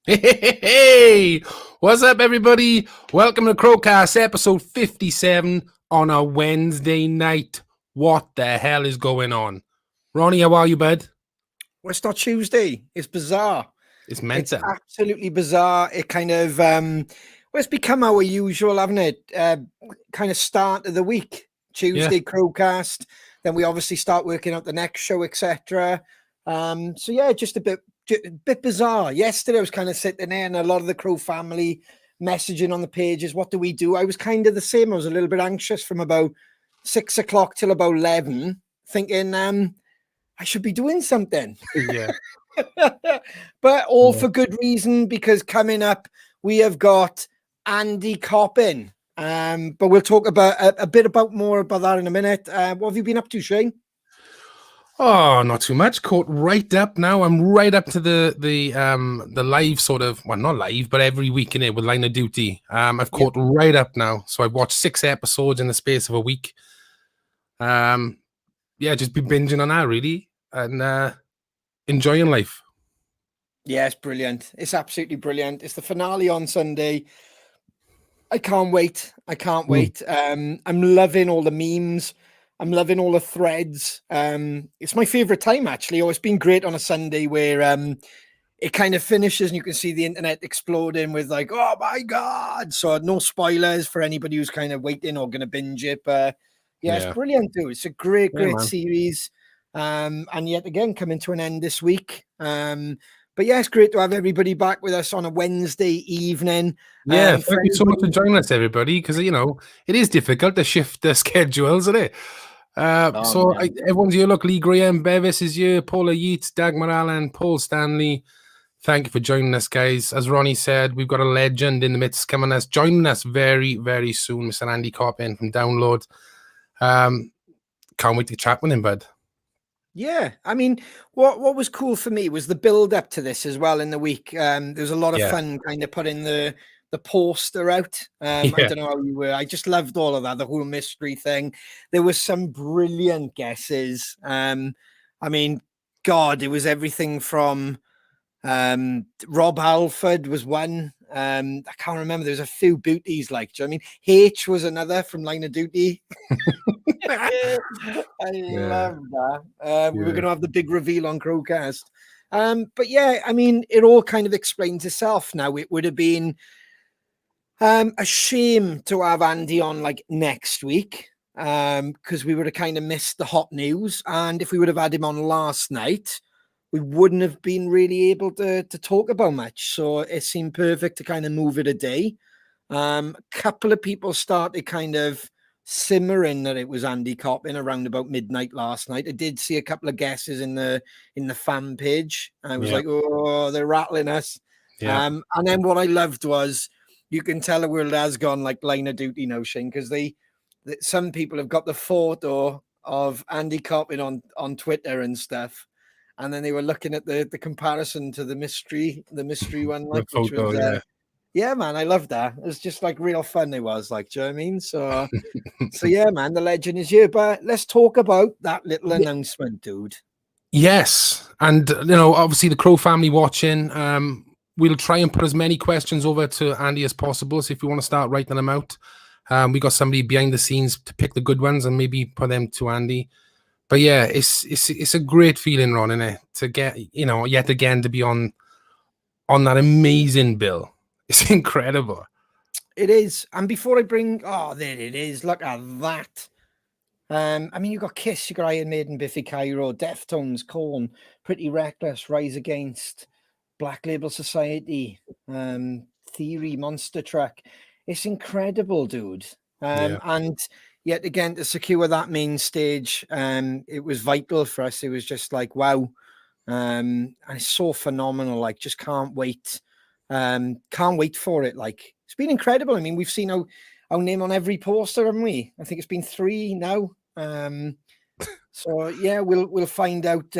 Hey, what's up, everybody? Welcome to CrowCast episode 57 on a Wednesday night. What the hell is going on? Ronnie, how are you, bud? Well, it's not Tuesday. It's bizarre. It's It's mental. absolutely bizarre. It kind of well, it's become our usual, haven't it? Kind of start of the week. Yeah. Tuesday Crowcast. Then we obviously start working out the next show, etc. So yeah, just a bit bizarre. Yesterday I was kind of sitting there and a lot of the Crow family messaging on the pages, what do we do? I was kind of the same. I was a little bit anxious from about 6 o'clock till about 11, thinking I should be doing something. Yeah. But all Yeah. for good reason, because coming up we have got Andy Coppin. But we'll talk about a bit about more about that in a minute. What have you been up to, Shane? Oh, not too much. Caught right up now. I'm right up to the live sort of, well, not live, but every week in it with Line of Duty. I've Yeah, caught right up now. So I've watched 6 episodes in the space of a week. Um, yeah, just been binging on that really and enjoying life. yeah, it's brilliant. It's absolutely brilliant. It's the finale on Sunday. I can't wait. I can't Mm. wait. I'm loving all the memes. I'm loving all the threads. It's my favorite time actually. Oh, it's been great on a Sunday where it kind of finishes and you can see the internet exploding with like, oh my god. So no spoilers for anybody who's kind of waiting or gonna binge it. But yeah, it's Yeah. brilliant, dude. It's a great, Yeah, great man. series. And yet again coming to an end this week. But yeah, it's great to have everybody back with us on a Wednesday evening. Yeah, For thank you so much for anybody, joining us, everybody, because it is difficult to shift the schedules, isn't it? oh So man, everyone's here. Look, Lee Graham, Bevis is here, Paula Yeats, Dagmar Allen, Paul Stanley. Thank you for joining us, guys. As Ronnie said, we've got a legend in the midst joining us very, very soon, Mr. Andy Coppin from Download. Can't wait to chat with him, bud. yeah. I mean, what was cool for me was the build up to this as well in the week. There was a lot of Yeah, fun kind of putting the poster out. I yeah, don't know how you were. I just loved all of that, the whole mystery thing. There was some brilliant guesses. I mean, God, it was everything from Rob Halford was one. I can't remember. There's a few booties like. Do you know what I mean? H was another from Line of Duty. I yeah, love that. We were yeah, going to have the big reveal on CrowCast. But yeah, I mean, it all kind of explains itself now. It would have been a shame to have Andy on like next week because we would have kind of missed the hot news. And if we would have had him on last night, we wouldn't have been really able to talk about much. So it seemed perfect to kind of move it a day. A couple of people started kind of simmering that it was Andy Coppin around about midnight last night. I did see a couple of guesses in the fan page. I was yeah, like, oh, they're rattling us. yeah. And then what I loved was you can tell the world has gone like Line of Duty notion because some people have got the photo of Andy Coppin on Twitter and stuff. And then they were looking at the comparison to the mystery one, The like which photo, was yeah. yeah, man, I love that. It was just like real fun. It was like, do you know what I mean? So yeah, man, the legend is here. But let's talk about that little announcement, dude. Yes, and obviously the Crow family watching. We'll try and put as many questions over to Andy as possible. So if you want to start writing them out, we got somebody behind the scenes to pick the good ones and maybe put them to Andy. But yeah, it's a great feeling, Ron, isn't it? To get yet again to be on that amazing bill. It's incredible. It is. And before I bring, oh, there it is. Look at that. I mean, you got Kiss, you got Iron Maiden, Biffy Clyro, Deftones, Korn, Pretty Reckless, Rise Against, Black Label Society, Theory, Monster Truck. It's incredible, dude. Yeah, And yet again, to secure that main stage, it was vital for us. It was just like, wow. And it's so phenomenal. Like, just can't wait. Can't wait for it. Like, it's been incredible. I mean, we've seen our name on every poster, haven't we? I think it's been 3 now. So yeah, we'll find out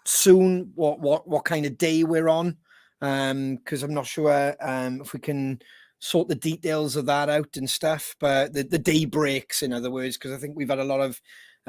soon what kind of day we're on. Because I'm not sure if we can sort the details of that out and stuff. But the day breaks, in other words, because I think we've had a lot of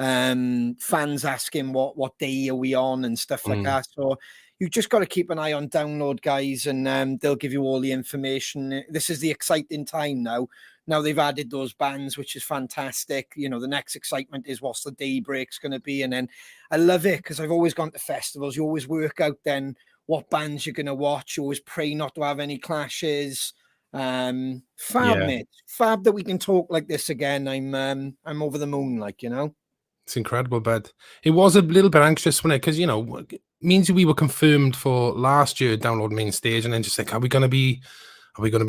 fans asking what day are we on and stuff like that. So you just got to keep an eye on Download, guys, and they'll give you all the information. This is the exciting time now. Now they've added those bands, which is fantastic. You know, the next excitement is what's the daybreak's going to be. And then I love it because I've always gone to festivals. You always work out then what bands you're going to watch. You always pray not to have any clashes. Fab, mate. Fab that we can talk like this again. I'm over the moon, like, you know. It's incredible, bud. It was a little bit anxious when because you know, it means we were confirmed for last year Download main stage, and then just like, are we going to be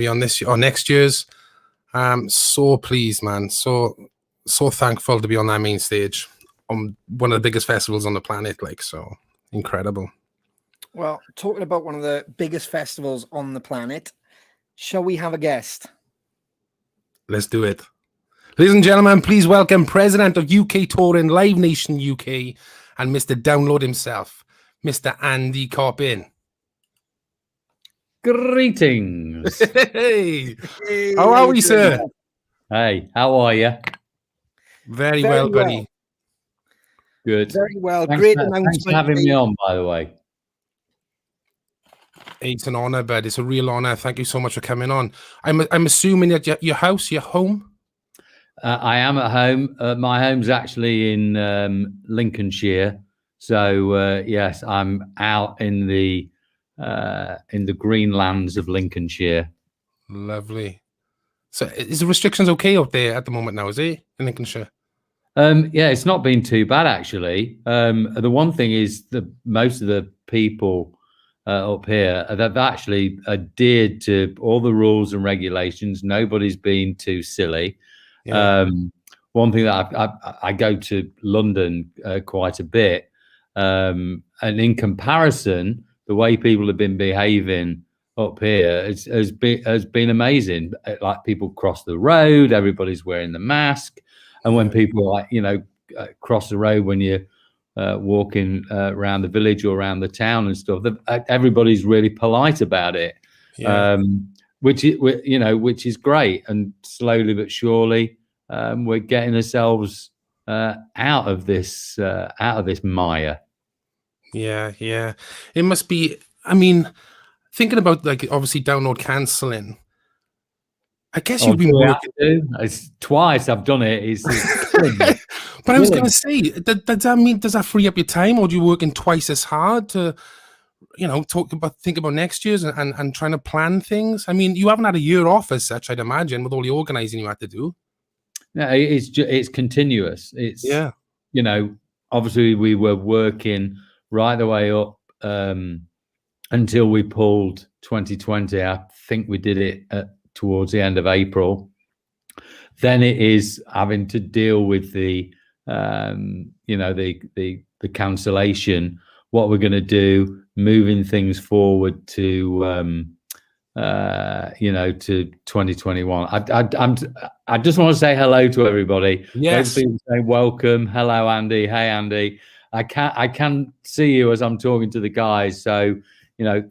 on this year or next year's? So pleased, man. So thankful to be on that main stage on one of the biggest festivals on the planet. Like, so incredible. Well, talking about one of the biggest festivals on the planet, shall we have a guest? Let's do it. Ladies and gentlemen, please welcome President of UK Touring Live Nation UK and Mr. Download himself, Mr. Andy Coppin. Greetings. Hey, how are we, sir? Hey, how are you? Very well, buddy. Good. Very well. Thanks Great thanks announcement. for having me on, by the way. It's an honor, bud. It's a real honor. Thank you so much for coming on. I'm assuming that your house, your home. I am at home. My home's actually in Lincolnshire, so yes, I'm out in the green lands of Lincolnshire. Lovely. So, is the restrictions okay up there at the moment now? Is it in Lincolnshire? Yeah, it's not been too bad actually. The one thing is that most of the people up here they've actually adhered to all the rules and regulations. Nobody's been too silly. Yeah. One thing that I go to London quite a bit, and in comparison, the way people have been behaving up here has been amazing. Like people cross the road, everybody's wearing the mask, and when people cross the road when you're walking around the village or around the town and stuff, everybody's really polite about it. Yeah. Which is great, and slowly but surely we're getting ourselves out of this mire. Yeah. It must be. I mean, thinking about like obviously Download cancelling. I guess you've been working. It's twice I've done it. It's but I was going to say, does that mean does that free up your time, or do you working twice as hard to? Think about next year's and trying to plan things. I mean, you haven't had a year off as such, I'd imagine, with all the organizing you had to do. No, it's continuous. It's obviously we were working right the way up until we pulled 2020. I think we did it towards the end of April. Then it is having to deal with the cancellation. What we're going to do, moving things forward to to 2021. I just want to say hello to everybody. Yes. Those people say welcome. Hello, Andy. Hey, Andy. I can see you as I'm talking to the guys. So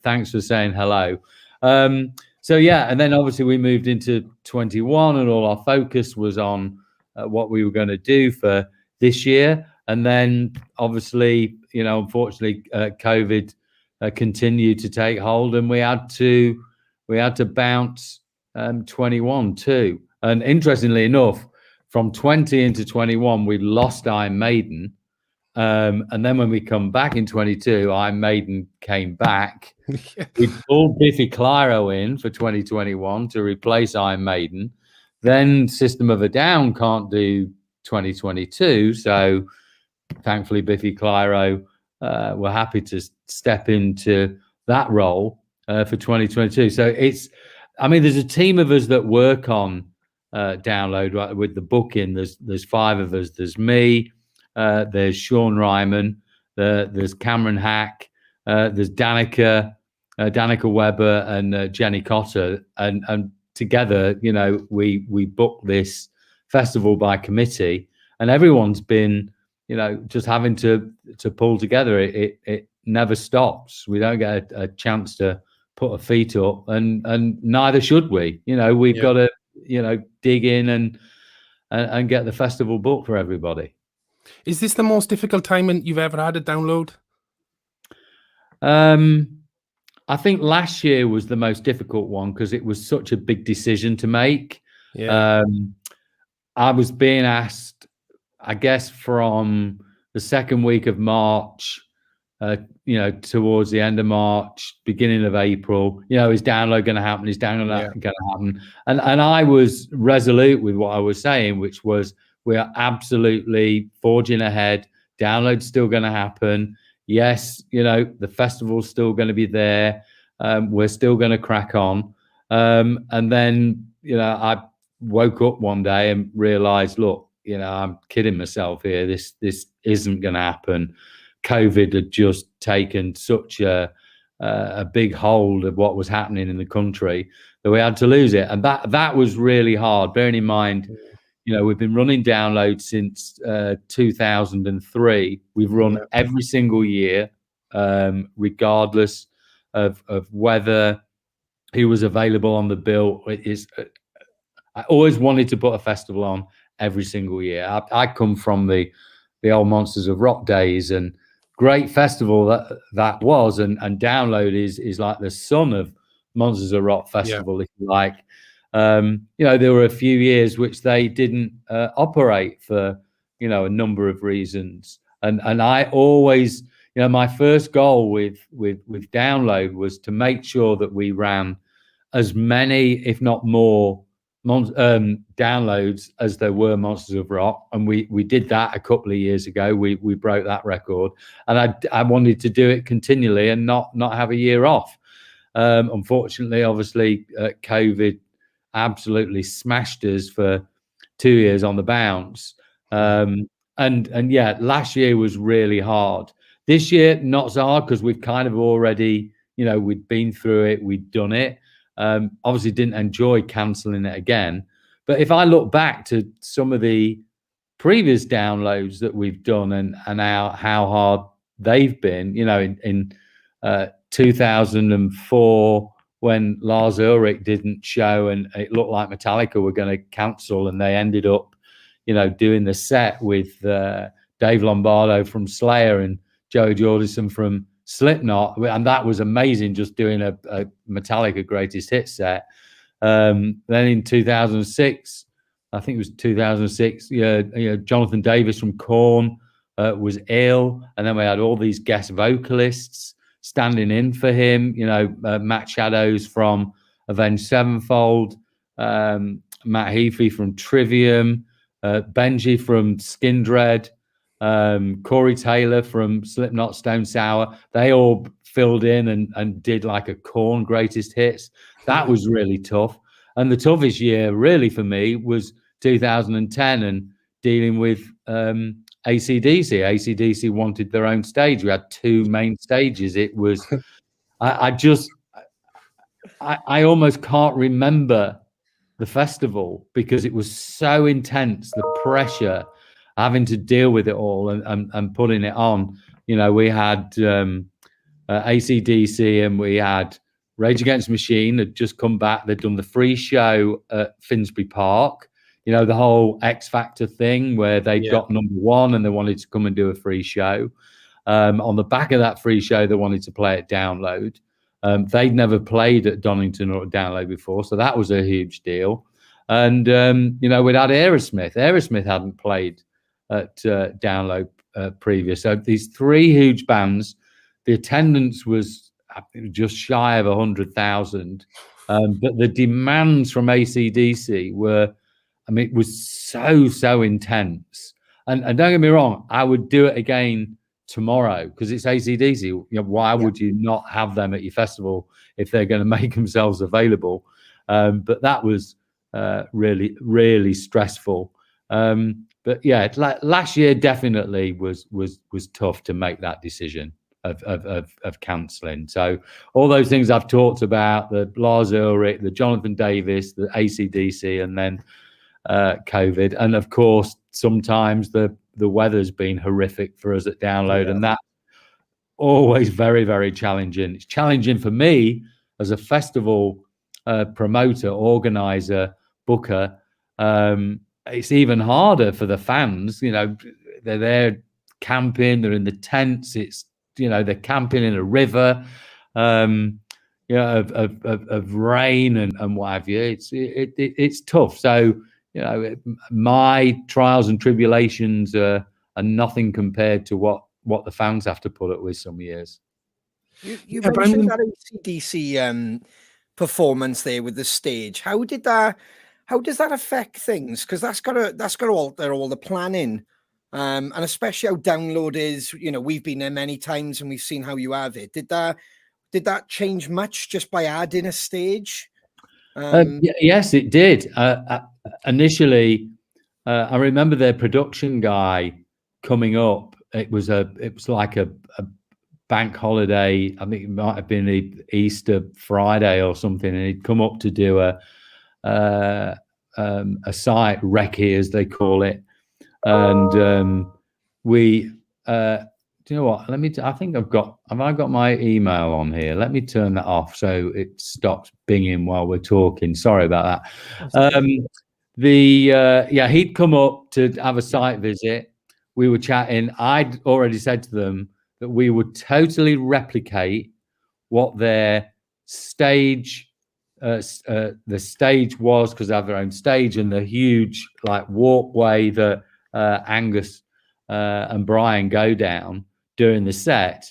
thanks for saying hello. So yeah, and then obviously we moved into 21, and all our focus was on what we were going to do for this year. And then obviously, unfortunately, COVID continued to take hold, and we had to bounce 21 too. And interestingly enough, from 20 into 21, we lost Iron Maiden. And then when we come back in 22, Iron Maiden came back. We pulled Biffy Clyro in for 2021 to replace Iron Maiden. Then System of a Down can't do 2022, so thankfully Biffy Clyro were happy to step into that role for 2022. So there's a team of us that work on Download, right, with the booking. There's 5 of us. There's me, there's Sean Ryman, there's Cameron Hack, there's Danica Webber, and Jenny Cotter, and together, we booked this festival by committee, and everyone's been just having to pull together. It never stops. We don't get a chance to put our feet up, and neither should we. We've got to dig in and get the festival booked for everybody. Is this the most difficult time you've ever had a download? I think last year was the most difficult one because it was such a big decision to make. Yeah. I was being asked, I guess, from the second week of March, towards the end of March, beginning of April, is download going to happen? Is download going to happen? And I was resolute with what I was saying, which was we are absolutely forging ahead. Download's still going to happen. Yes, the festival's still going to be there. We're still going to crack on. And then, I woke up one day and realized, look, I'm kidding myself here. This isn't going to happen. COVID had just taken such a big hold of what was happening in the country that we had to lose it. And that was really hard, bearing in mind, we've been running downloads since 2003. We've run every single year, regardless of whether he was available on the bill. I always wanted to put a festival on every single year. I come from the old Monsters of Rock days, and great festival that was, and Download is like the son of Monsters of Rock festival, if you like. There were a few years which they didn't operate for a number of reasons, and I always, my first goal with Download was to make sure that we ran as many, if not more, downloads as there were Monsters of Rock, and we did that a couple of years ago. We broke that record, and I wanted to do it continually and not have a year off. Unfortunately, obviously, COVID absolutely smashed us for 2 years on the bounce. And yeah, last year was really hard. This year, not so hard because we've kind of already, we'd been through it, we'd done it. Obviously didn't enjoy cancelling it again. But if I look back to some of the previous downloads that we've done and how hard they've been, in 2004, when Lars Ulrich didn't show and it looked like Metallica were going to cancel, and they ended up, doing the set with Dave Lombardo from Slayer and Joey Jordison from Slipknot, and that was amazing, just doing a Metallica greatest hit set. Then in 2006, I think it was 2006, Jonathan Davis from Korn was ill, and then we had all these guest vocalists standing in for him, Matt Shadows from Avenged Sevenfold, Matt Heafy from Trivium, Benji from Skindred, Corey Taylor from Slipknot, Stone Sour. They all filled in and did like a Korn greatest hits. That was really tough. And the toughest year really for me was 2010 and dealing with AC/DC. AC/DC wanted their own stage. We had 2 main stages. It was, I almost can't remember the festival because it was so intense, the pressure, having to deal with it all and putting it on. We had AC/DC and we had Rage Against the Machine had just come back. They'd done the free show at Finsbury Park, the whole X Factor thing where they got number 1 and they wanted to come and do a free show. On the back of that free show, they wanted to play at Download. They'd never played at Donington or at Download before, so that was a huge deal. And, we'd had Aerosmith. Aerosmith hadn't played at Download previous. So these 3 huge bands, the attendance was just shy of 100,000. But the demands from AC/DC were, it was so intense. And don't get me wrong, I would do it again tomorrow because it's AC/DC. Why would you not have them at your festival if they're going to make themselves available? But that was really, really stressful. But yeah, last year definitely was tough to make that decision of cancelling. So all those things I've talked about, the Lars Ulrich, the Jonathan Davis, the AC/DC, and then COVID, and of course sometimes the weather's been horrific for us at Download, and that's always very, very challenging. It's challenging for me as a festival promoter, organizer, booker. It's even harder for the fans. they're there camping, they're in the tents, it's, you know, they're camping in a river, you know, of rain and what have you. It's tough. So, you know, my trials and tribulations are nothing compared to what the fans have to put up with some years. You mentioned that AC/DC performance there with the stage. How does that affect things? Because that's gotta alter all the planning, and especially how download is. You know, we've been there many times and we've seen how you have it. Did that change much just by adding a stage? Yes, it did. Initially, I remember their production guy coming up. It was like a bank holiday. I think it might have been Easter Friday or something, and he'd come up to do a site recce, as they call it, and we. Do you know what? I think have I got my email on here? Let me turn that off so it stops binging while we're talking. Sorry about that. He'd come up to have a site visit. We were chatting. I'd already said to them that we would totally replicate what their stage, the stage was, because they have their own stage, and the huge like walkway that Angus and Brian go down during the set,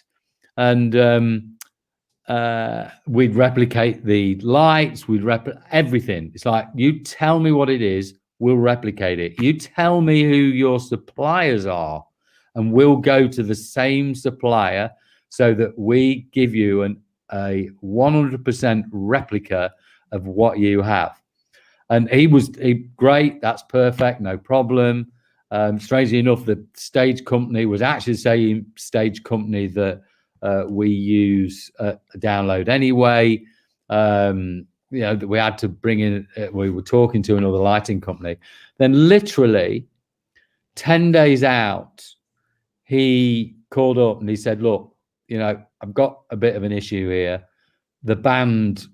and we'd replicate the lights, we'd replicate everything. It's like, you tell me what it is, we'll replicate it. You tell me who your suppliers are, and we'll go to the same supplier so that we give you a 100% replica of what you have. And he great, that's perfect, no problem. Strangely enough, the stage company was actually the same stage company that we use download anyway. You know, that we had to bring in, we were talking to another lighting company. Then literally 10 days out, he called up and he said, look, you know, I've got a bit of an issue here. The band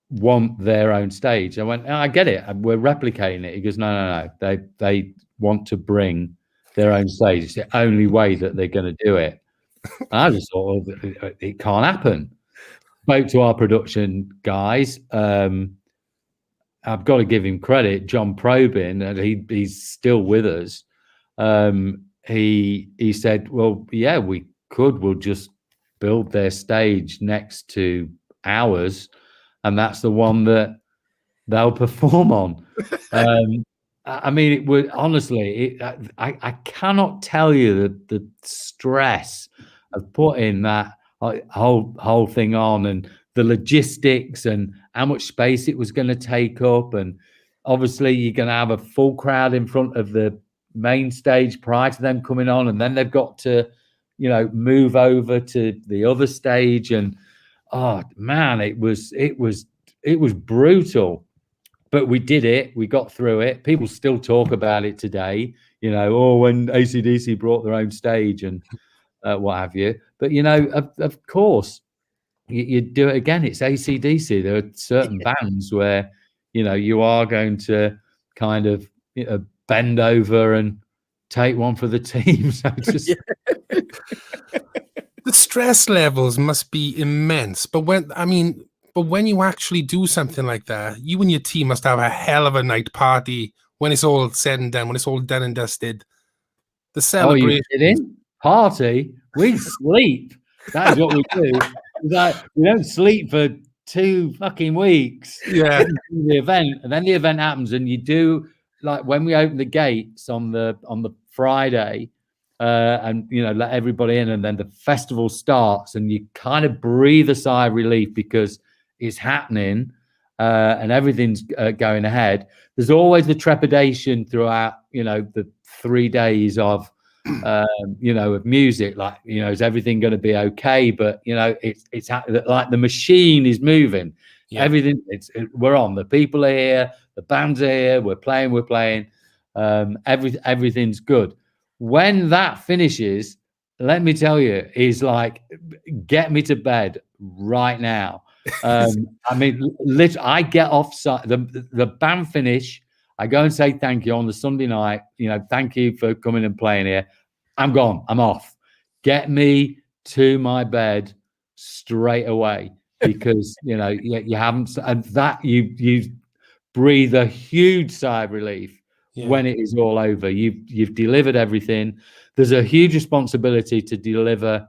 want their own stage. I went, I get it. We're replicating it. He goes, no. They want to bring their own stage. It's the only way that they're going to do it. And I just thought, it can't happen. Spoke to our production guys. I've got to give him credit, John Probin, and he's still with us. He said, well, yeah, we could. We'll just build their stage next to ours, and that's the one that they'll perform on. I mean, it would honestly. I cannot tell you the stress of putting that whole thing on, and the logistics, and how much space it was going to take up, and obviously you're going to have a full crowd in front of the main stage prior to them coming on, and then they've got to, you know, move over to the other stage, and oh man, it was brutal. But we did it. We got through it. People still talk about it today. You know, when AC/DC brought their own stage and what have you. But, you know, of course, you do it again. It's AC/DC. There are certain bands where, you know, you are going to kind of, you know, bend over and take one for the team. So just... The stress levels must be immense. But when you actually do something like that, you and your team must have a hell of a night party when it's all said and done, when it's all done and dusted. The celebration. Oh, you kidding? Party? We sleep. That is what we do. Like, we don't sleep for 2 fucking weeks. Yeah. The event, and then the event happens, and you do, like, when we open the gates on the Friday, and, you know, let everybody in, and then the festival starts, and you kind of breathe a sigh of relief because it's happening, and everything's going ahead. There's always the trepidation throughout, you know, the 3 days of, you know, of music. Like, you know, is everything going to be okay? But, you know, it's like the machine is moving. Yeah. Everything. We're on. The people are here. The band's are here. We're playing. Everything's good. When that finishes, let me tell you, is like, get me to bed right now. I mean, literally, I get off site, the band finish, I go and say thank you on the Sunday night, you know, thank you for coming and playing here. I'm gone. I'm off. Get me to my bed straight away, because you haven't, and that you breathe a huge sigh of relief when it is all over. You've delivered everything. There's a huge responsibility to deliver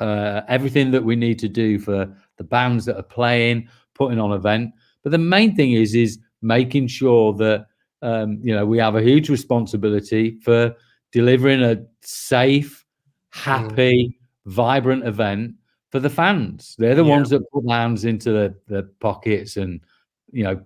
everything that we need to do for the bands that are playing, putting on an event. But the main thing is making sure that we have a huge responsibility for delivering a safe, happy, vibrant event for the fans. They're the ones that put hands into the pockets and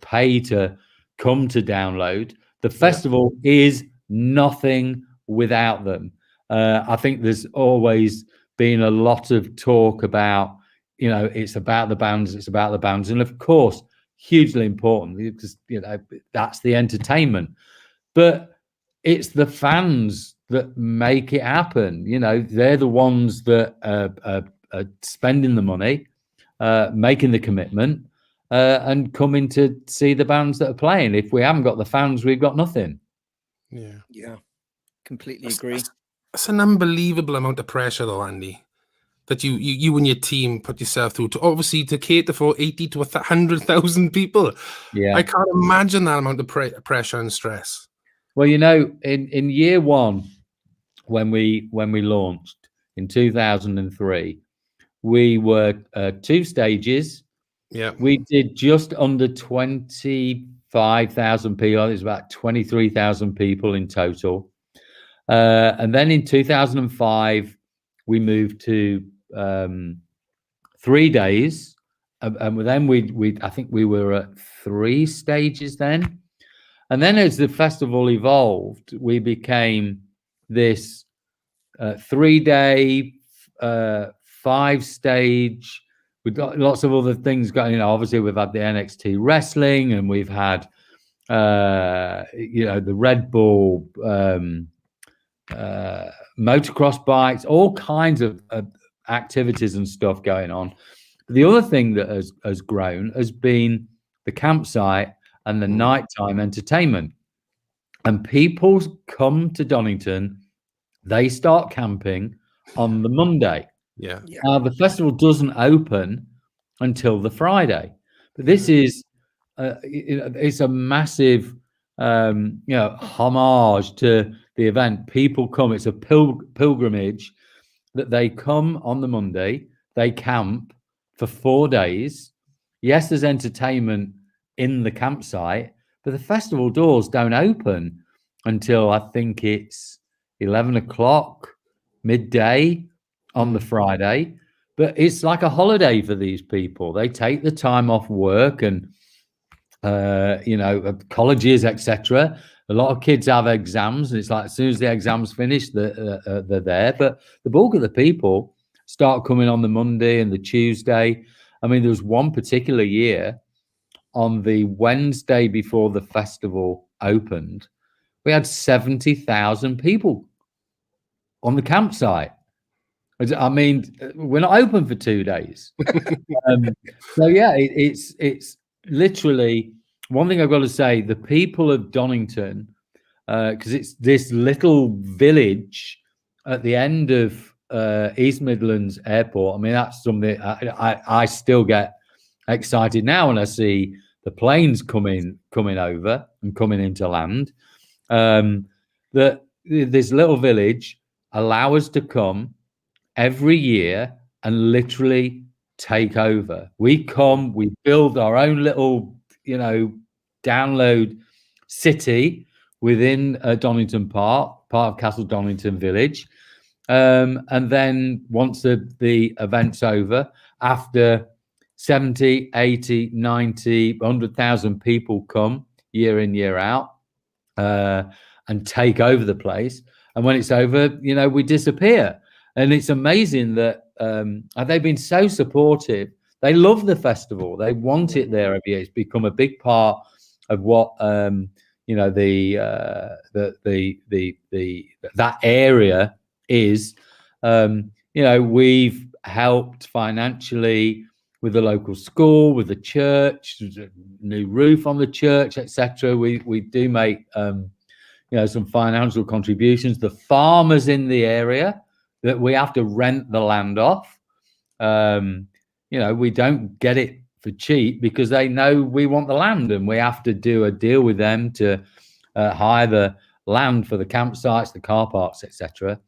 pay to come to download. The festival is nothing without them. I think there's always been a lot of talk about, it's about the bands, and of course, hugely important, because that's the entertainment. But it's the fans that make it happen. They're the ones that are spending the money, making the commitment, and coming to see the bands that are playing. If we haven't got the fans, we've got nothing. Yeah, completely agree. It's an unbelievable amount of pressure, though, Andy, that you and your team put yourself through, to obviously to cater for 80 to 100,000 people. Yeah, I can't imagine that amount of pressure and stress. Well, in year one, when we launched in 2003, we were 2 stages. Yeah, we did just under 25,000 people. There's about 23,000 people in total. And then in 2005, we moved to 3 days, and then I think we were at 3 stages then. And then as the festival evolved, we became this 3-day, 5-stage. We've got lots of other things going. Obviously, we've had the NXT wrestling, and we've had the Red Bull motocross bikes, all kinds of activities and stuff going on. But the other thing that has grown has been the campsite and the nighttime entertainment. And people come to Donington, they start camping on the Monday. Yeah. The festival doesn't open until the Friday. But this is it's a massive homage to the event. People come, it's a pilgrimage, that they come on the Monday, they camp for 4 days. Yes, there's entertainment in the campsite, but the festival doors don't open until I think it's 11 o'clock, midday on the Friday. But it's like a holiday for these people. They take the time off work and colleges, etc. A lot of kids have exams, and it's like as soon as the exams finish, they're there. But the bulk of the people start coming on the Monday and the Tuesday. I mean, there was one particular year on the Wednesday before the festival opened, we had 70,000 people on the campsite. I mean, we're not open for 2 days. So yeah, it's literally one thing I've got to say. The people of Donington, because it's this little village at the end of East Midlands Airport. I mean, that's something I still get excited now when I see the planes coming over and coming into land. That this little village allow us to come every year and literally take over. We come, we build our own little, download city within Donington Park, part of Castle Donington Village. And then once the event's over, after 70, 80, 90, 100,000 people come year in, year out, and take over the place. And when it's over, we disappear. And it's amazing that they've been so supportive. They love the festival. They want it there every year. It's become a big part of what that area is. We've helped financially with the local school, with the church. There's a new roof on the church, etc. We do make some financial contributions. The farmers in the area that we have to rent the land off. We don't get it for cheap because they know we want the land, and we have to do a deal with them to hire the land for the campsites, the car parks, etc.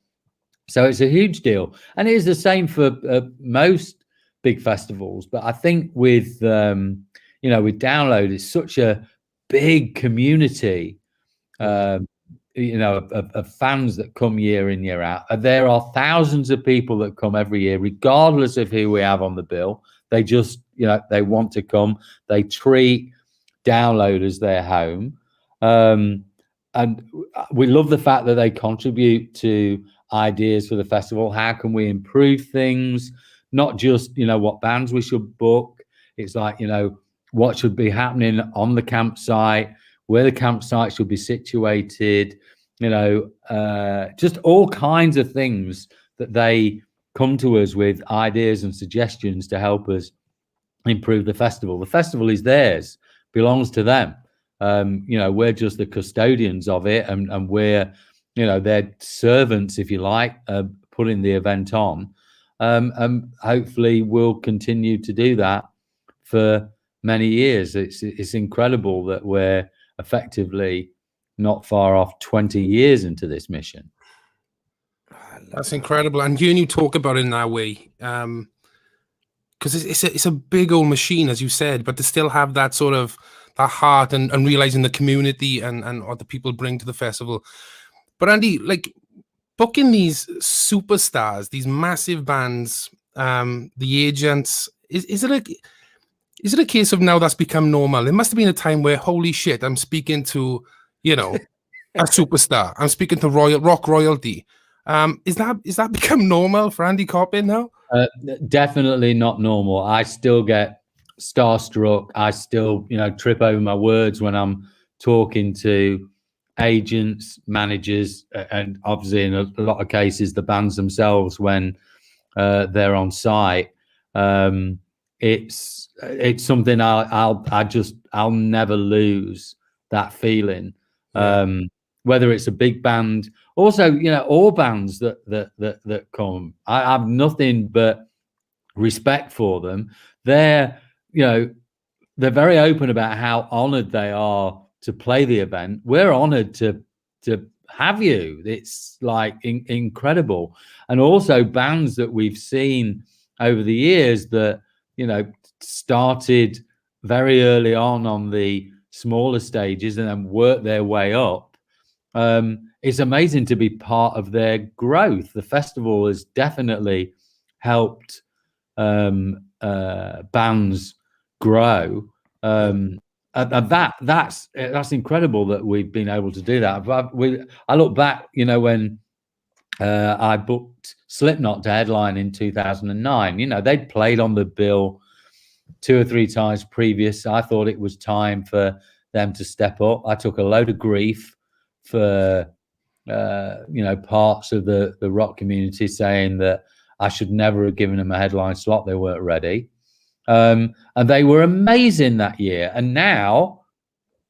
So it's a huge deal, and it is the same for most big festivals. But I think with with Download, it's such a big community, of fans that come year in, year out. There are thousands of people that come every year, regardless of who we have on the bill. They just, they want to come. They treat Download as their home. And we love the fact that they contribute to ideas for the festival. How can we improve things? Not just, what bands we should book. It's like, what should be happening on the campsite, where the campsite should be situated, just all kinds of things that they come to us with ideas and suggestions to help us improve the festival. The festival is theirs, belongs to them. We're just the custodians of it, and we're, their servants, if you like, putting the event on. And hopefully we'll continue to do that for many years. It's incredible that we're effectively not far off 20 years into this mission. That's incredible. And hearing you talk about it in that way, because it's a big old machine, as you said, but to still have that sort of that heart and realizing the community and what the people bring to the festival. But Andy, like booking these superstars, these massive bands, the agents, is it a case of now that's become normal? It must have been a time where, holy shit, I'm speaking to, a superstar. I'm speaking to rock royalty. Is that become normal for Andy Coppin now? Definitely not normal. I still get starstruck. I still, trip over my words when I'm talking to agents, managers, and obviously in a lot of cases the bands themselves when they're on site. It's something I'll never lose that feeling. Whether it's a big band, also, all bands that come, I have nothing but respect for them. They're very open about how honored they are to play the event. We're honored to have you. It's like incredible. And also bands that we've seen over the years that, started very early on the smaller stages and then worked their way up. It's amazing to be part of their growth. The festival has definitely helped bands grow. And that's incredible that we've been able to do that. I look back, when I booked Slipknot to headline in 2009. They'd played on the bill 2 or 3 times previous. I thought it was time for them to step up. I took a load of grief for parts of the rock community saying that I should never have given them a headline slot. They weren't ready. And they were amazing that year. And now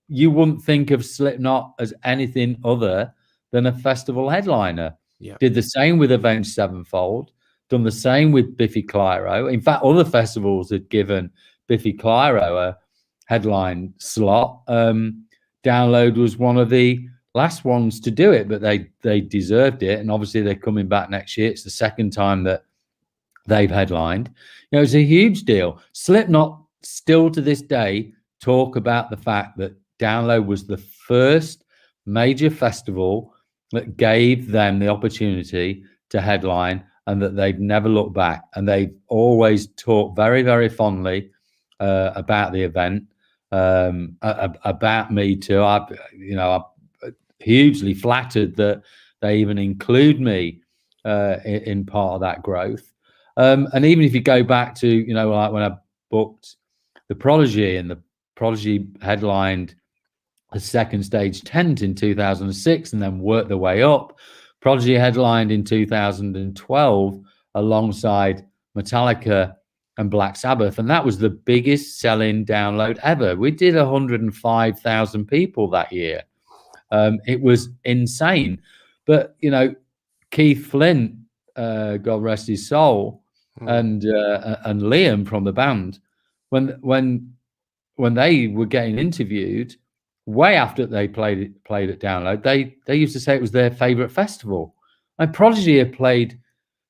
you wouldn't think of Slipknot as anything other than a festival headliner. Yeah. Did the same with Avenged Sevenfold, done the same with Biffy Clyro. In fact, other festivals had given Biffy Clyro a headline slot. Download was one of the last ones to do it, but they deserved it. And obviously they're coming back next year. It's the second time that they've headlined. It's a huge deal. Slipknot still to this day talk about the fact that Download was the first major festival that gave them the opportunity to headline, and that they've never looked back. And they've always talked very, very fondly about the event, about me too. I'm hugly flattered that they even include me in part of that growth. And even if you go back to, like when I booked the Prodigy, and the Prodigy headlined the second stage tent in 2006 and then worked their way up. Prodigy headlined in 2012 alongside Metallica and Black Sabbath, and that was the biggest selling Download ever. We did 105,000 people that year. It was insane. But Keith Flint, God rest his soul, and Liam from the band, when they were getting interviewed, way after they played at Download, they used to say it was their favorite festival. And Prodigy have played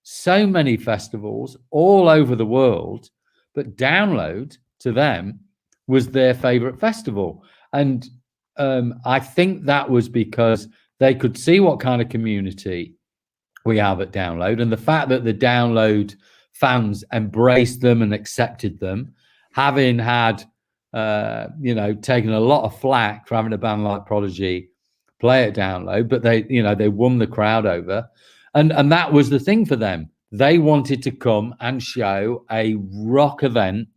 so many festivals all over the world, but Download to them was their favorite festival. And I think that was because they could see what kind of community we have at Download, and the fact that the Download fans embraced them and accepted them, having had taken a lot of flack for having a band like Prodigy play at Download, but they won the crowd over, and that was the thing for them. They wanted to come and show a rock event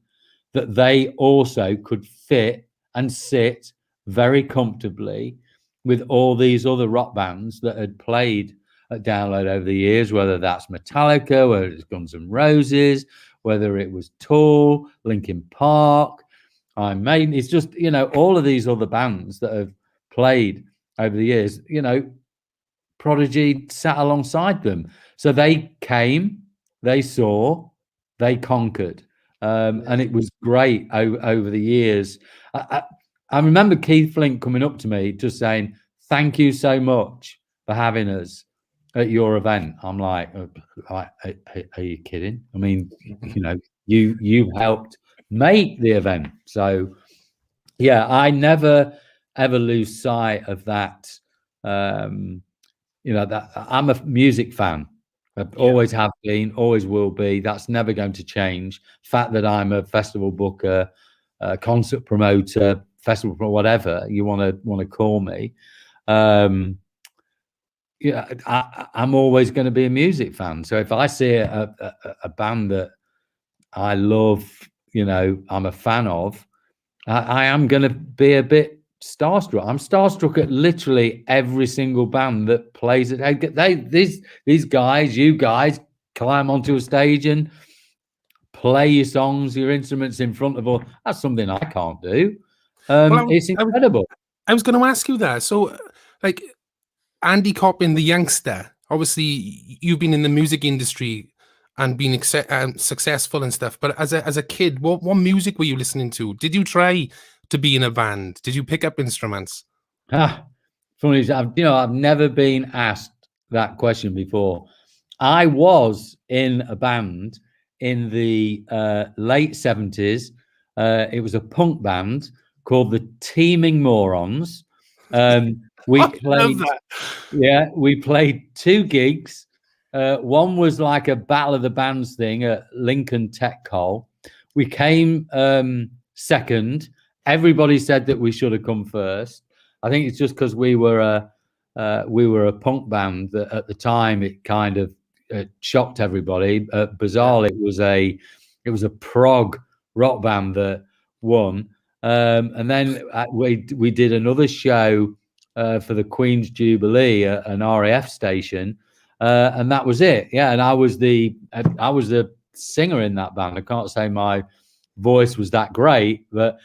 that they also could fit and sit very comfortably with all these other rock bands that had played at Download over the years, whether that's Metallica, whether it's Guns N' Roses, whether it was Tool, Linkin Park, Iron Maiden. It's just, all of these other bands that have played over the years, Prodigy sat alongside them. So they came, they saw, they conquered. And it was great over the years. I remember Keith Flint coming up to me just saying, "Thank you so much for having us at your event." I'm like, "Are you kidding? I mean, you helped make the event." So yeah, I never ever lose sight of that. That I'm a music fan. I always have been, always will be. That's never going to change. The fact that I'm a festival booker, concert promoter, festival promoter, whatever you want to call me. I'm always going to be a music fan. So if I see a band that I love, I'm a fan of, I am going to be a bit starstruck. I'm starstruck at literally every single band that plays it. These guys, you guys, climb onto a stage and play your songs, your instruments in front of all. That's something I can't do. It's incredible. I was going to ask you that. So, like Andy Coppin, the youngster, obviously you've been in the music industry and been successful and stuff. But as a kid, what music were you listening to? Did you try to be in a band? Did you pick up instruments? Funny, I've never been asked that question before. I was in a band in the late 70s. It was a punk band called the Teeming Morons. We played 2 gigs. One was like a Battle of the Bands thing at Lincoln Tech Hall. We came second. Everybody said that we should have come first. I think it's just because we were a punk band that at the time it kind of shocked everybody. Bizarrely, it was a prog rock band that won. And then we did another show for the Queen's Jubilee at an RAF station, and that was it. Yeah, and I was the singer in that band. I can't say my voice was that great, but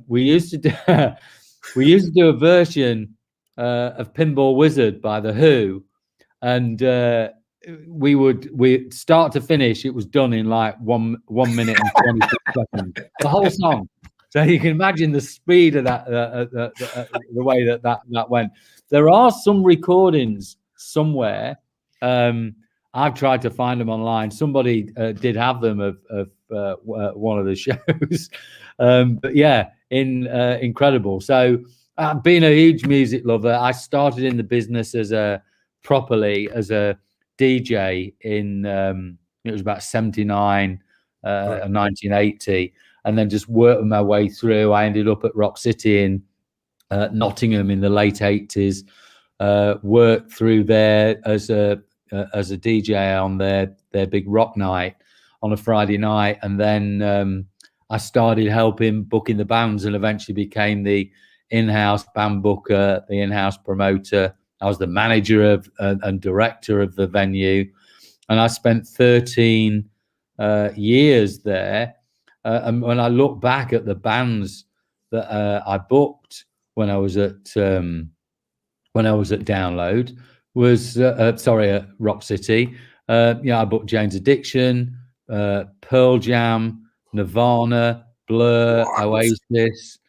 we used to do a version of Pinball Wizard by The Who, and we start to finish, it was done in like 1 minute and 26 seconds, the whole song. So you can imagine the speed of that, the way that went. There are some recordings somewhere. I've tried to find them online. Somebody did have them of one of the shows. But yeah, incredible. So being a huge music lover, I started in the business properly as a DJ in it was about 79, 1980. And then just worked my way through. I ended up at Rock City in Nottingham in the late 80s. Worked through there as a DJ on their big rock night on a Friday night, and then I started helping booking the bands, and eventually became the in-house band booker, the in-house promoter. I was the manager of and director of the venue, and I spent 13 years there. And when I look back at the bands that I booked when I was at when I was at Download was at Rock City. I booked Jane's Addiction, Pearl Jam, Nirvana, Blur, What? Oasis.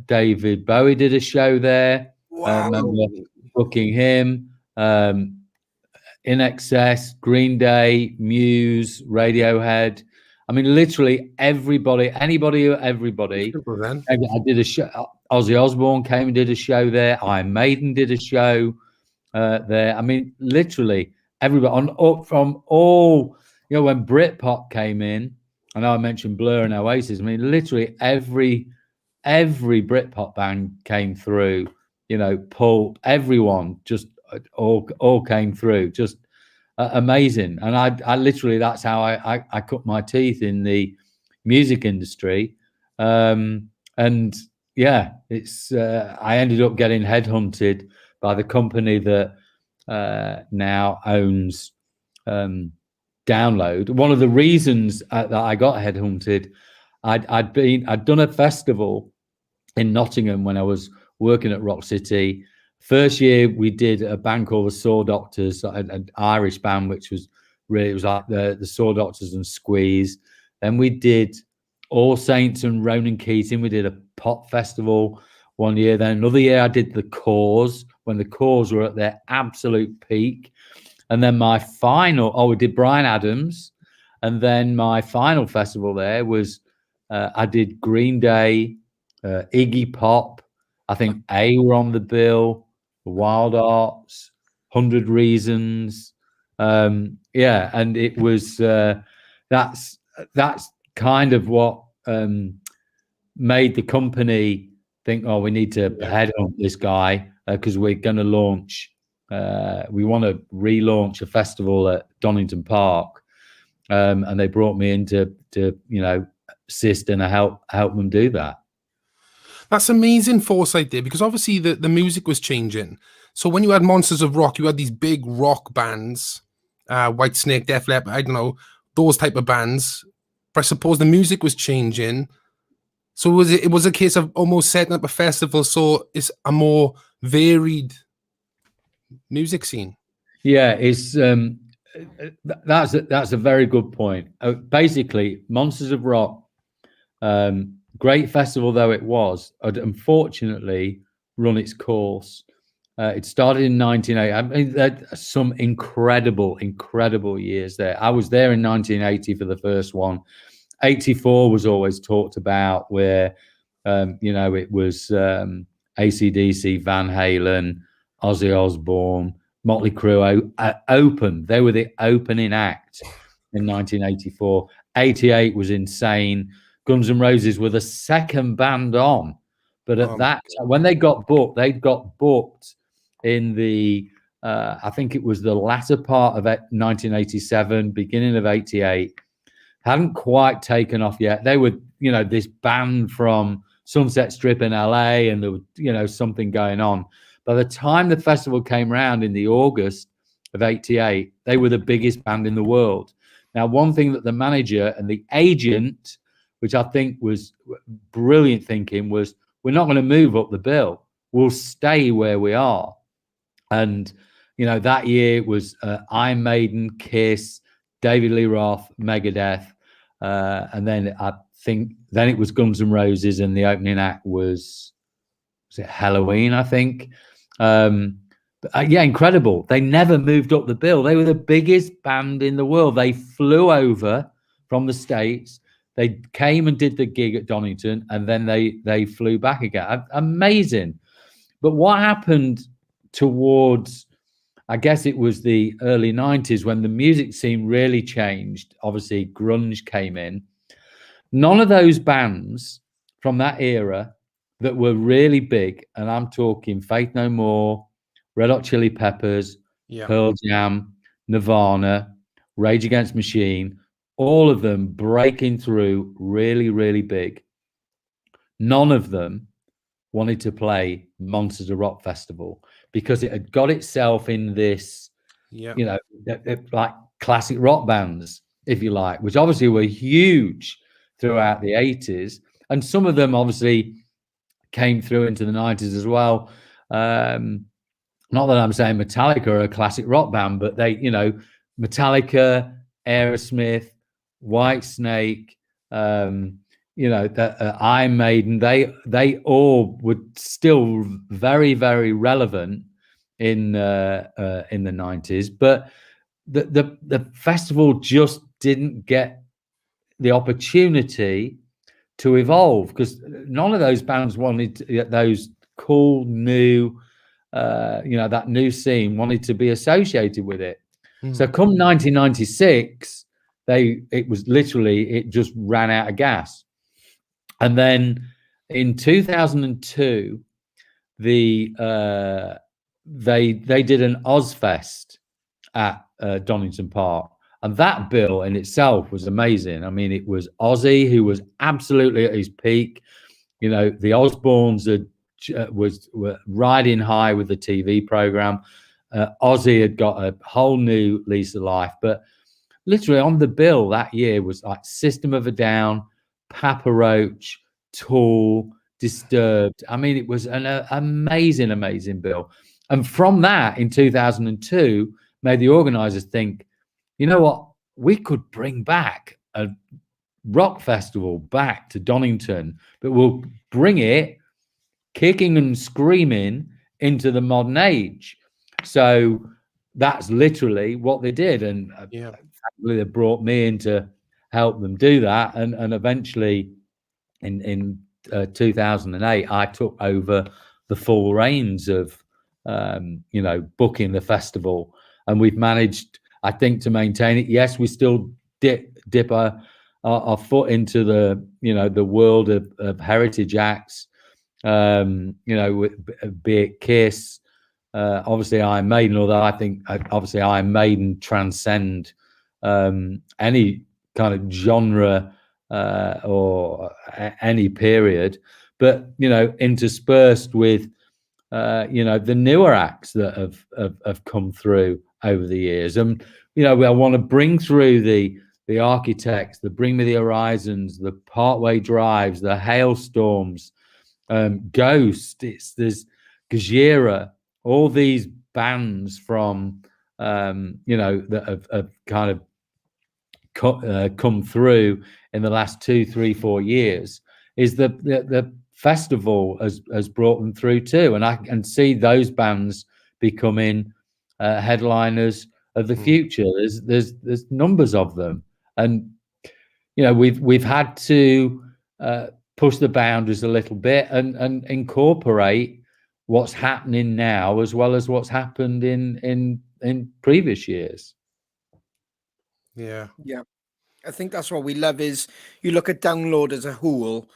David Bowie did a show there. Wow. Remember booking him. In Excess, Green Day, Muse, Radiohead. I mean, literally everybody, everybody. Simple then. I did a show. Ozzy Osbourne came and did a show there. Iron Maiden did a show there. I mean, literally everybody from all. When Britpop came in, I know I mentioned Blur and Oasis. I mean, literally every Britpop band came through. Pulp, everyone just all came through. Just amazing. And I literally, that's how I cut my teeth in the music industry. And yeah, it's I ended up getting headhunted by the company that now owns Download. One of the reasons that I got headhunted, I'd done a festival in Nottingham when I was working at Rock City. First year we did a band called the Saw Doctors, an Irish band, which was really, it was like the Saw Doctors and Squeeze. Then we did All Saints and Ronan Keating. We did a pop festival one year. Then another year I did the Cause, when the Cause were at their absolute peak. And then my final, we did Bryan Adams. And then my final festival there was, I did Green Day, Iggy Pop. I think were on the bill, Wild Arts, 100 Reasons. And it was, that's kind of what made the company think, we need to head on this guy because we're going to launch, we want to relaunch a festival at Donington Park. And they brought me in to assist and help them do that. That's amazing foresight there, because obviously the music was changing. So when you had Monsters of Rock, you had these big rock bands, Whitesnake, Def Leppard, I don't know, those type of bands. But I suppose the music was changing. So it was a case of almost setting up a festival so it's a more varied music scene. Yeah, it's that's a very good point. Basically, Monsters of Rock, great festival though it was, had unfortunately run its course. It started in 1980. I mean, there are some incredible years there. I was there in 1980 for the first one. 84 was always talked about, where it was AC/DC, Van Halen, Ozzy Osbourne, Motley Crue opened. They were the opening act in 1984. 88 was insane. Guns N' Roses were the second band on, but at that time, when they got booked in the I think it was the latter part of 1987, beginning of 88. Hadn't quite taken off yet. They were, this band from Sunset Strip in LA, and there was, something going on. By the time the festival came around in the August of 88, they were the biggest band in the world. Now, one thing that the manager and the agent, which I think was brilliant thinking, was, we're not going to move up the bill. We'll stay where we are. And, that year was Iron Maiden, Kiss, David Lee Roth, Megadeth. And then I think it was Guns N' Roses, and the opening act was it Halloween, I think. Incredible. They never moved up the bill. They were the biggest band in the world. They flew over from the States. They came and did the gig at Donington, and then they flew back again. Amazing. But what happened towards, I guess it was the early 90s, when the music scene really changed. Obviously, grunge came in. None of those bands from that era that were really big, and I'm talking Faith No More, Red Hot Chili Peppers, Pearl Jam, Nirvana, Rage Against the Machine, all of them breaking through really, really big. None of them wanted to play Monsters of Rock Festival, because it had got itself in this, like classic rock bands, if you like, which obviously were huge throughout the 80s. And some of them obviously came through into the 90s as well. not that I'm saying Metallica are a classic rock band, but they, you know, Metallica, Aerosmith, Whitesnake, you know, Iron Maiden, they all were still very, very relevant in the 90s, but the festival just didn't get the opportunity to evolve because none of those bands wanted those cool new, you know, that new scene wanted to be associated with it. So come 1996, it just ran out of gas. And then in 2002, they did an Ozfest at Donington Park, and that bill in itself was amazing. I mean, it was Ozzy, who was absolutely at his peak. You know, the Osbournes were riding high with the TV program. Ozzy had got a whole new lease of life, but literally on the bill that year was like System of a Down, Papa Roach, Tool, Disturbed. I mean, it was an amazing, amazing bill. And from that, in 2002, made the organisers think, you know what, we could bring back a rock festival back to Donington, but we'll bring it kicking and screaming into the modern age. So that's literally what they did. And thankfully they brought me in to help them do that. And eventually in 2008, I took over the full reins of, you know, booking the festival. And we've managed, I think, to maintain it. Yes, we still dip our foot into the, you know, the world of heritage acts, you know, be it Kiss, obviously Iron Maiden, although I think obviously Iron Maiden transcend any kind of genre or any period, but, you know, interspersed with, you know, the newer acts that have come through over the years. And, you know, I want to bring through the Architects, the Bring Me the Horizons, the Partway Drives, the Hailstorms, Ghost, there's Gajira, all these bands from, you know, that have kind of come through in the last 2, 3, 4 years, is the festival has brought them through too. And I can see those bands becoming headliners of the future. There's numbers of them. And, you know, we've had to push the boundaries a little bit and incorporate what's happening now as well as what's happened in previous years. Yeah. I think that's what we love is you look at download as a whole,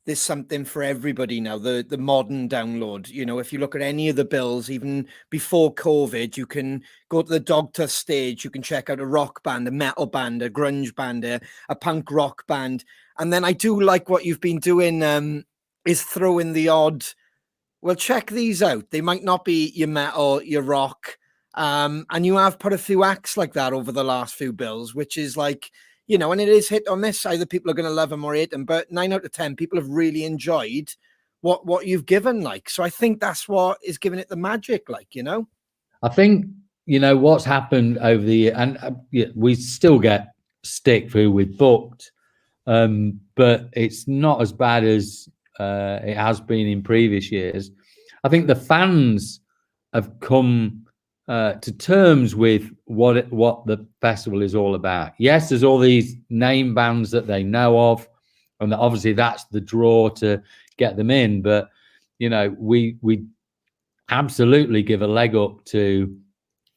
there's something for everybody now, the modern download. You know, if you look at any of the bills, even before COVID, you can go to the Dogtooth stage, you can check out a rock band, a metal band, a grunge band, a punk rock band. And then I do like what you've been doing is throw in the odd, well, check these out. They might not be your metal, your rock. And you have put a few acts like that over the last few bills, which is like, you know, and it is hit or miss. Either people are going to love them or hate them, but 9 out of 10 people have really enjoyed what you've given. Like, so I think that's what is giving it the magic. Like, you know, I think, you know, what's happened over the year, and yeah, we still get stick for who we've booked, but it's not as bad as it has been in previous years. I think the fans have come to terms with what the festival is all about. Yes, there's all these name bands that they know of, and obviously that's the draw to get them in. But, you know, we absolutely give a leg up to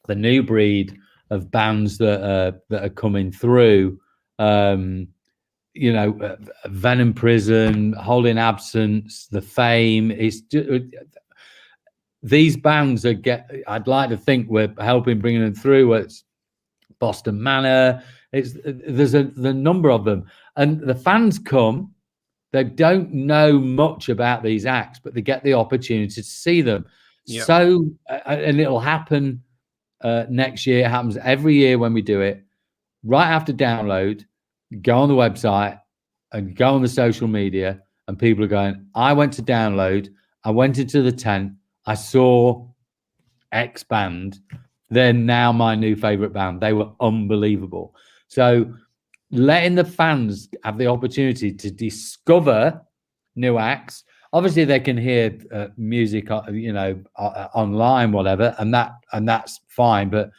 the new breed of bands that are coming through. You know, Venom Prison, Holding Absence, The Fame. It's just, these bands I'd like to think we're helping bringing them through. It's Boston Manor. There's the number of them, and the fans come. They don't know much about these acts, but they get the opportunity to see them. Yeah. So, and it'll happen next year. It happens every year when we do it. Right after download, go on the website and go on the social media, and people are going, I went to download. I went into the tent. I saw X band, they're now my new favorite band. They were unbelievable. So letting the fans have the opportunity to discover new acts. Obviously, they can hear music, online, whatever, and that's fine. But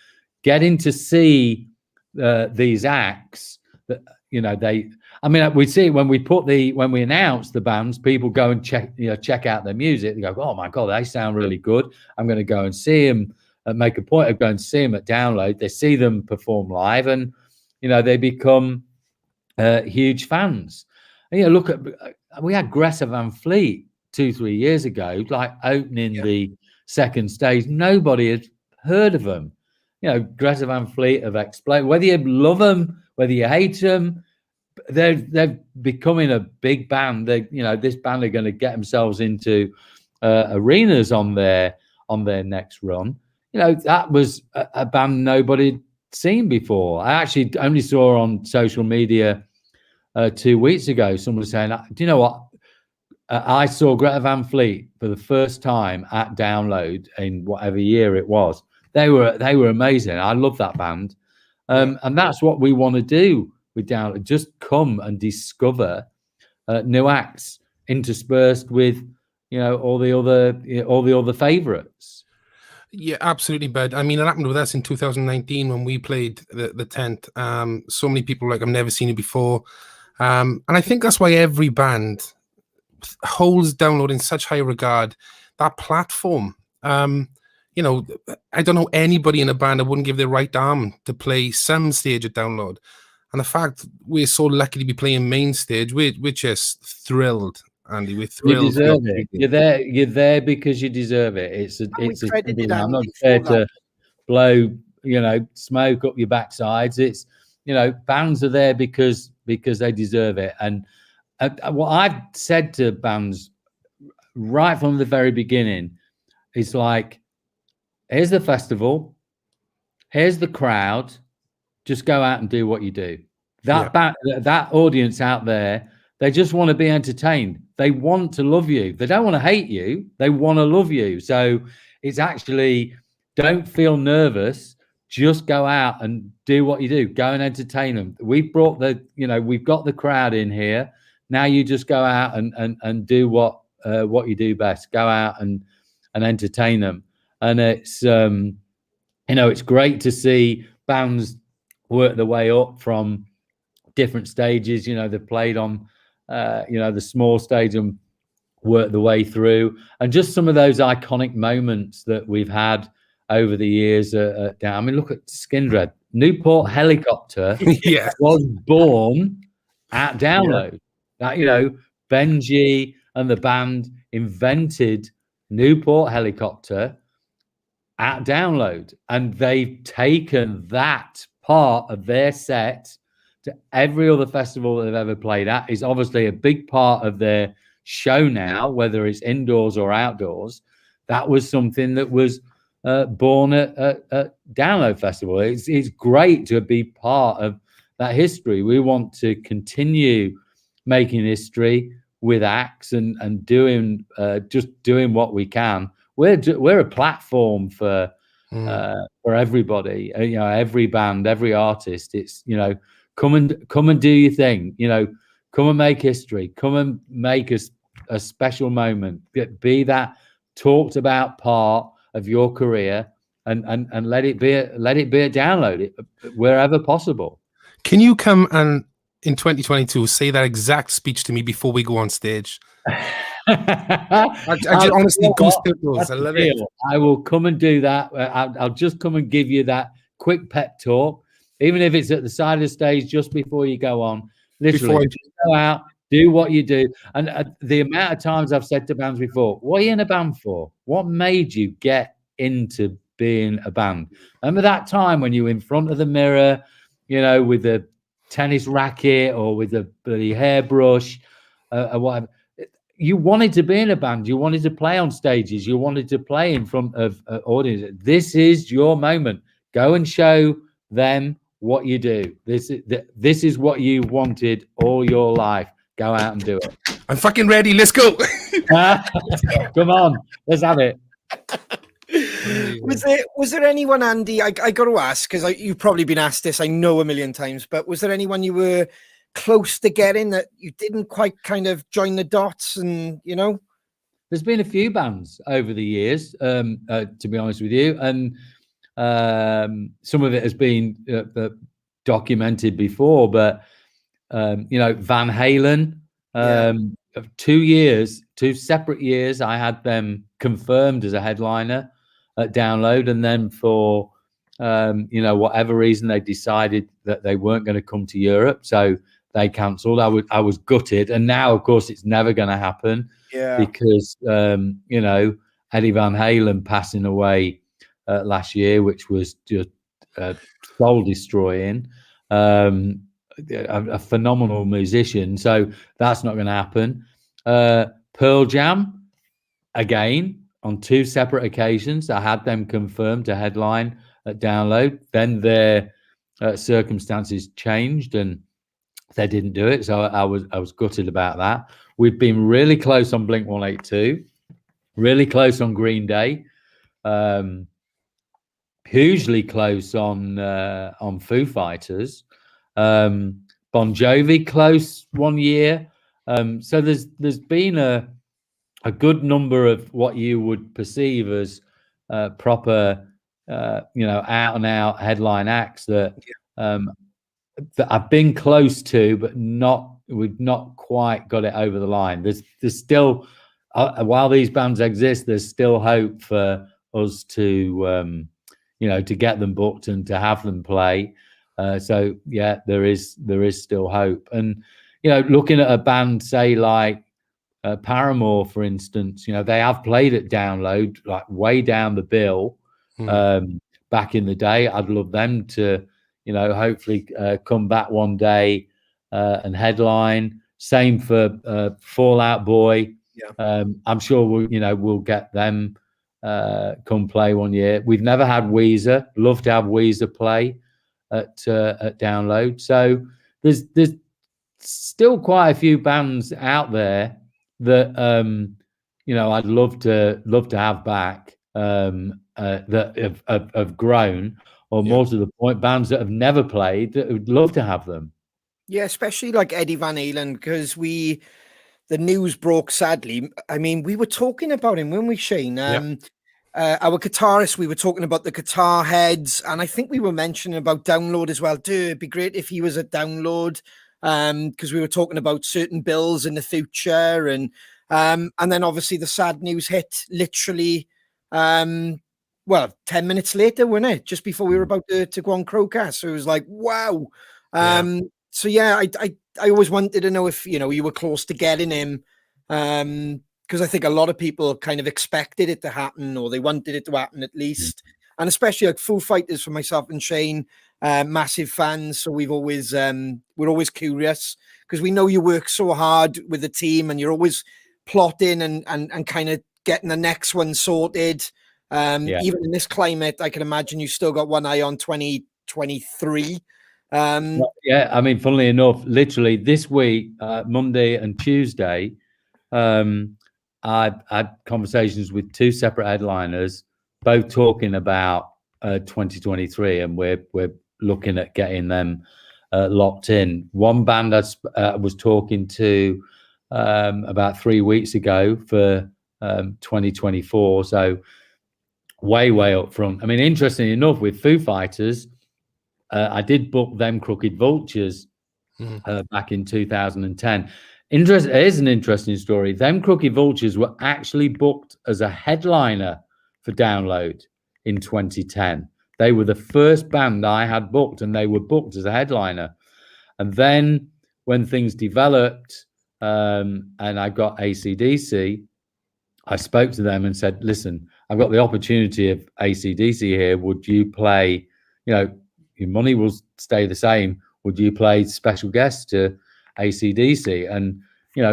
getting to see these acts that we see when we announce the bands, people go and check out their music. They go, oh my god, they sound really good. I'm going to go and see them. Make a point of going to see them at Download. They see them perform live, and they become huge fans. And, look at we had Greta Van Fleet 2-3 years ago, like opening the second stage. Nobody had heard of them. Greta Van Fleet have explained, whether you love them, whether you hate them, they're becoming a big band. This band are going to get themselves into arenas on their next run. That was a band nobody had seen before. I actually only saw on social media 2 weeks ago someone was saying, do you know what? I saw Greta Van Fleet for the first time at Download in whatever year it was. They were amazing. I love that band. And that's what we want to do with Download. Just come and discover new acts interspersed with all the other favorites. Yeah, absolutely, bud. I mean, it happened with us in 2019 when we played the tent. So many people I've never seen it before. And I think that's why every band holds Download in such high regard. That platform. I don't know anybody in a band that wouldn't give their right arm to play some stage at Download. And the fact we're so lucky to be playing main stage, we're just thrilled, Andy. We're thrilled. You deserve it. You're there because you deserve it. I'm not there to blow, smoke up your backsides. It's, bands are there because they deserve it. And what I've said to bands right from the very beginning is like, here's the festival, here's the crowd, just go out and do what you do. That audience out there, they just want to be entertained. They want to love you. They don't want to hate you. They want to love you. So it's actually, don't feel nervous. Just go out and do what you do. Go and entertain them. We've got the crowd in here. Now you just go out and do what you do best. Go out and entertain them. And it's it's great to see bands work their way up from different stages. They've played on the small stage and worked the way through, and just some of those iconic moments that we've had over the years. Look at Skindred. Newport Helicopter was born at Download. Benji and the band invented Newport Helicopter at Download, and they've taken that part of their set to every other festival that they've ever played at. Is obviously a big part of their show now, whether it's indoors or outdoors. That was something that was born at Download Festival. It's great to be part of that history. We want to continue making history with acts and doing what we can. We're a platform for everybody. Every band, every artist. It's come and do your thing. Come and make history. Come and make a special moment. Be that talked about part of your career, and let it be a Download wherever possible. Can you come and in 2022 say that exact speech to me before we go on stage? I just honestly goosebumps. I love it. I will come and do that. I'll just come and give you that quick pep talk, even if it's at the side of the stage just before you go on. Literally, just go out, do what you do. And the amount of times I've said to bands before, what are you in a band for? What made you get into being a band? Remember that time when you were in front of the mirror, with the tennis racket or with the bloody hairbrush or whatever? You wanted to be in a band. You wanted to play on stages. You wanted to play in front of audience. This is your moment. Go and show them what you do. This is what you wanted all your life. Go out and do it. I'm fucking ready. Let's go. Come on. Let's have it. Was there anyone, Andy? I got to ask, because you've probably been asked this, I know, a million times, but was there anyone you were close to getting that you didn't quite kind of join the dots? And there's been a few bands over the years, to be honest with you, and some of it has been documented before, but Van Halen, 2 separate years, I had them confirmed as a headliner at Download, and then for whatever reason they decided that they weren't going to come to Europe, so they cancelled. I was gutted, and now of course it's never going to happen, because Eddie Van Halen passing away last year, which was just soul destroying. A phenomenal musician, so that's not going to happen. Pearl Jam, again, on 2 separate occasions, I had them confirmed to headline at Download. Then their circumstances changed and they didn't do it, so I was gutted about that. We've been really close on Blink-182, really close on Green Day, hugely close on Foo Fighters. Bon Jovi close 1 year. So there's been a good number of what you would perceive as proper, out and out headline acts that I've been close to, but we've not quite got it over the line. There's still, while these bands exist, there's still hope for us to get them booked and to have them play. So yeah, there is still hope. And looking at a band, say like Paramore, for instance, they have played at Download, like way down the bill back in the day. I'd love them to hopefully come back one day and headline. Same for Fall Out Boy. I'm sure we'll get them come play one year. We've never had Weezer. Love to have Weezer play at Download. So there's still quite a few bands out there that I'd love to have back, that have grown, or more to the point, bands that have never played that would love to have them. Yeah, especially like Eddie Van Halen, because the news broke, sadly. I mean, we were talking about him, weren't we, Shane? Our guitarist, we were talking about the guitar heads, and I think we were mentioning about Download as well too. It'd be great if he was at Download, because we were talking about certain bills in the future, and then obviously the sad news hit literally 10 minutes later, wasn't it? Just before we were about to go on CrowCast. So it was like, wow. So yeah, I always wanted to know if you were close to getting him, because I think a lot of people kind of expected it to happen, or they wanted it to happen at least. And especially like Foo Fighters, for myself and Shane, massive fans. So we're always curious, because we know you work so hard with the team, and you're always plotting and kind of getting the next one sorted. Even in this climate, I can imagine you still got one eye on 2023. I mean, funnily enough, literally this week, Monday and Tuesday, I've had conversations with 2 separate headliners, both talking about 2023, and we're looking at getting them locked in. One band I was talking to about 3 weeks ago for 2024, so way up front. I mean, interestingly enough, with Foo Fighters, I did book them Crooked Vultures back in 2010. It is an interesting story. Them Crooked Vultures were actually booked as a headliner for Download in 2010. They were the first band I had booked, and they were booked as a headliner. And then when things developed, and I got AC/DC, I spoke to them and said, listen, I've got the opportunity of AC/DC here. Would you play, your money will stay the same. Would you play special guests to AC/DC? And,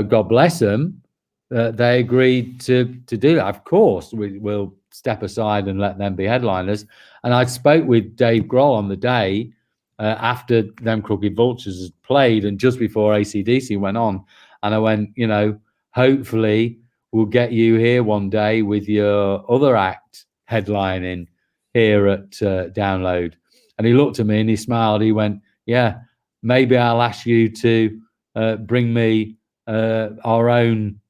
God bless them, they agreed to do that. Of course, we will step aside and let them be headliners. And I spoke with Dave Grohl on the day after them Crooked Vultures had played, and just before AC/DC went on. And I went, hopefully we'll get you here one day with your other act headlining here at Download. And he looked at me and he smiled. He went, yeah, maybe I'll ask you to bring me our own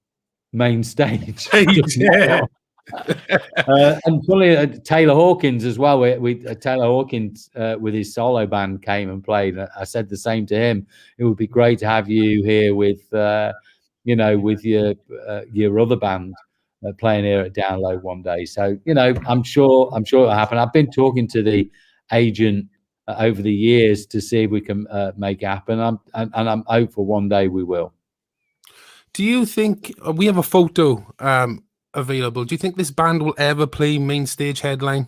main stage. Yeah. And fully Taylor Hawkins as well. Taylor Hawkins with his solo band came and played. I said the same to him. It would be great to have you here with, with your other band playing here at Download one day. So I'm sure it'll happen. I've been talking to the agent over the years to see if we can make it happen. I'm hopeful one day we will. Do you think we have a photo available? Do you think this band will ever play main stage headline?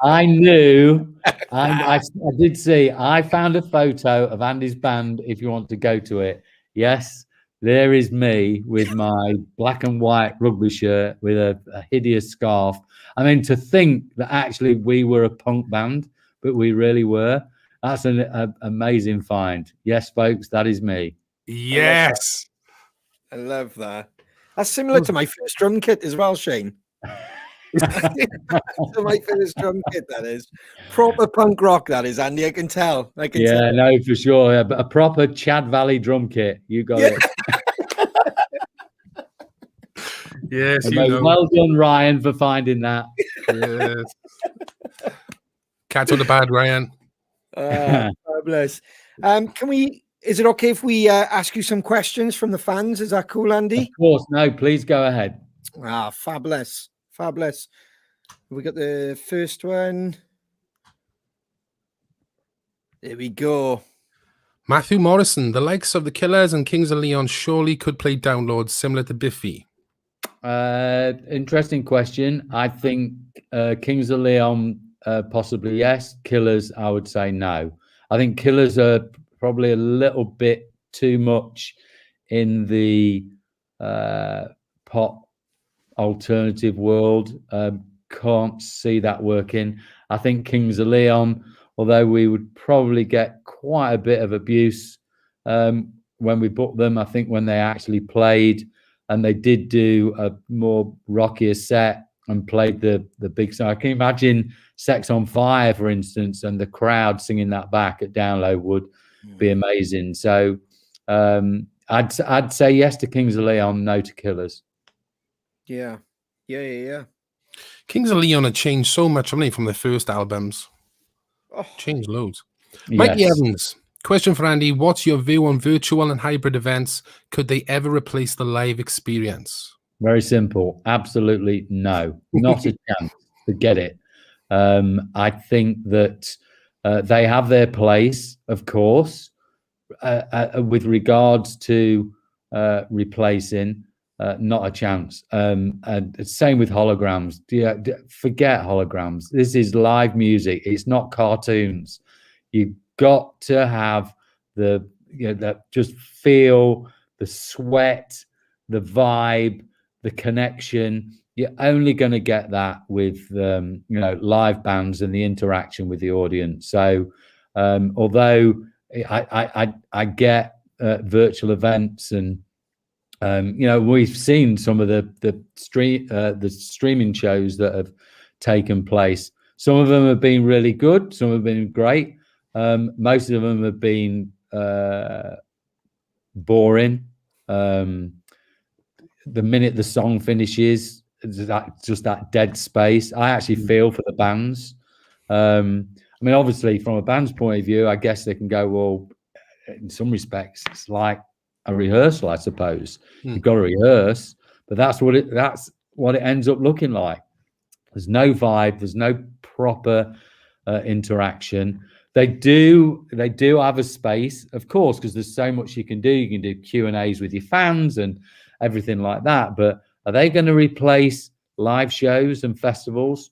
I knew. I did see. I found a photo of Andy's band. If you want to go to it, yes, there is me with my black and white rugby shirt with a hideous scarf. I mean, to think that actually we were a punk band, but we really were. That's an amazing find. Yes, folks, that is me. Yes. I love that. That's similar to my first drum kit as well, Shane. So my first drum kit, that is. Proper punk rock, that is, Andy. I can tell. Yeah, no, for sure. A proper Chad Valley drum kit. You got it. Yes, Well done, Ryan, for finding that. Yes. Catch on the bad, Ryan. Fabulous. Is it okay if we ask you some questions from the fans? Is that cool, Andy? Of course. No, please go ahead. Fabulous. We got the first one. There we go. Matthew Morrison, the likes of the Killers and Kings of Leon surely could play Download similar to Biffy. Interesting question. I think Kings of Leon possibly yes. Killers, I would say no. I think Killers are probably a little bit too much in the pop alternative world. Can't see that working. I think Kings of Leon, although we would probably get quite a bit of abuse when we booked them, I think when they actually played and they did do a more rockier set and played the big song. I can imagine Sex on Fire, for instance, and the crowd singing that back at Download would be amazing. So I'd say yes to Kings of Leon, no to Killers. Yeah. Kings of Leon had changed so much, haven't they, from their first albums? Changed loads. Yes. Mikey Evans, question for Andy. What's your view on virtual and hybrid events? Could they ever replace the live experience? Very simple. Absolutely no. Not a chance. Forget it. I think that they have their place, of course, with regards to replacing. Not a chance. And same with holograms. Forget holograms. This is live music. It's not cartoons. You've got to have that just feel, the sweat, the vibe, the connection. You're only going to get that with live bands and the interaction with the audience. So although I get virtual events and we've seen some of the streaming shows that have taken place. Some of them have been really good. Some have been great. Most of them have been boring. The minute the song finishes, just that dead space. I actually feel for the bands. I mean, obviously, from a band's point of view, I guess they can go, well, in some respects, it's like a rehearsal, I suppose. You've got to rehearse, but that's what it ends up looking like. There's no vibe. There's no proper interaction. They do have a space, of course, because there's so much you can do. You can do Q&As with your fans and everything like that. But are they going to replace live shows and festivals?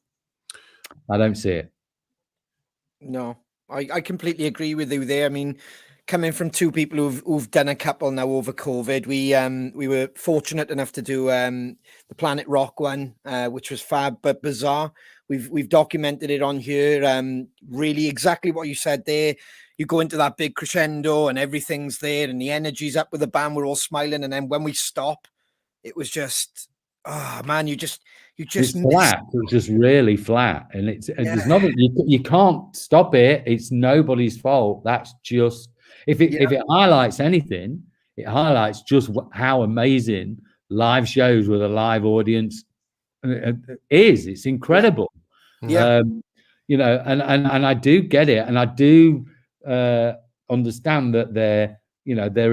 I don't see it. No, I completely agree with you there. I mean, coming from two people who've done a couple now over COVID, we were fortunate enough to do the Planet Rock one, which was fab but bizarre. We've documented it on here. Really, exactly what you said there. You go into that big crescendo and everything's there, and the energy's up with the band. We're all smiling, and then when we stop, it was just, oh man, you just It's miss. flat. It's just really flat, and there's Yeah. nothing you can't stop it. It's nobody's fault. That's just if it highlights anything, it highlights just how amazing live shows with a live audience is. It's incredible. Yeah. You know, and I do get it, and I do understand that there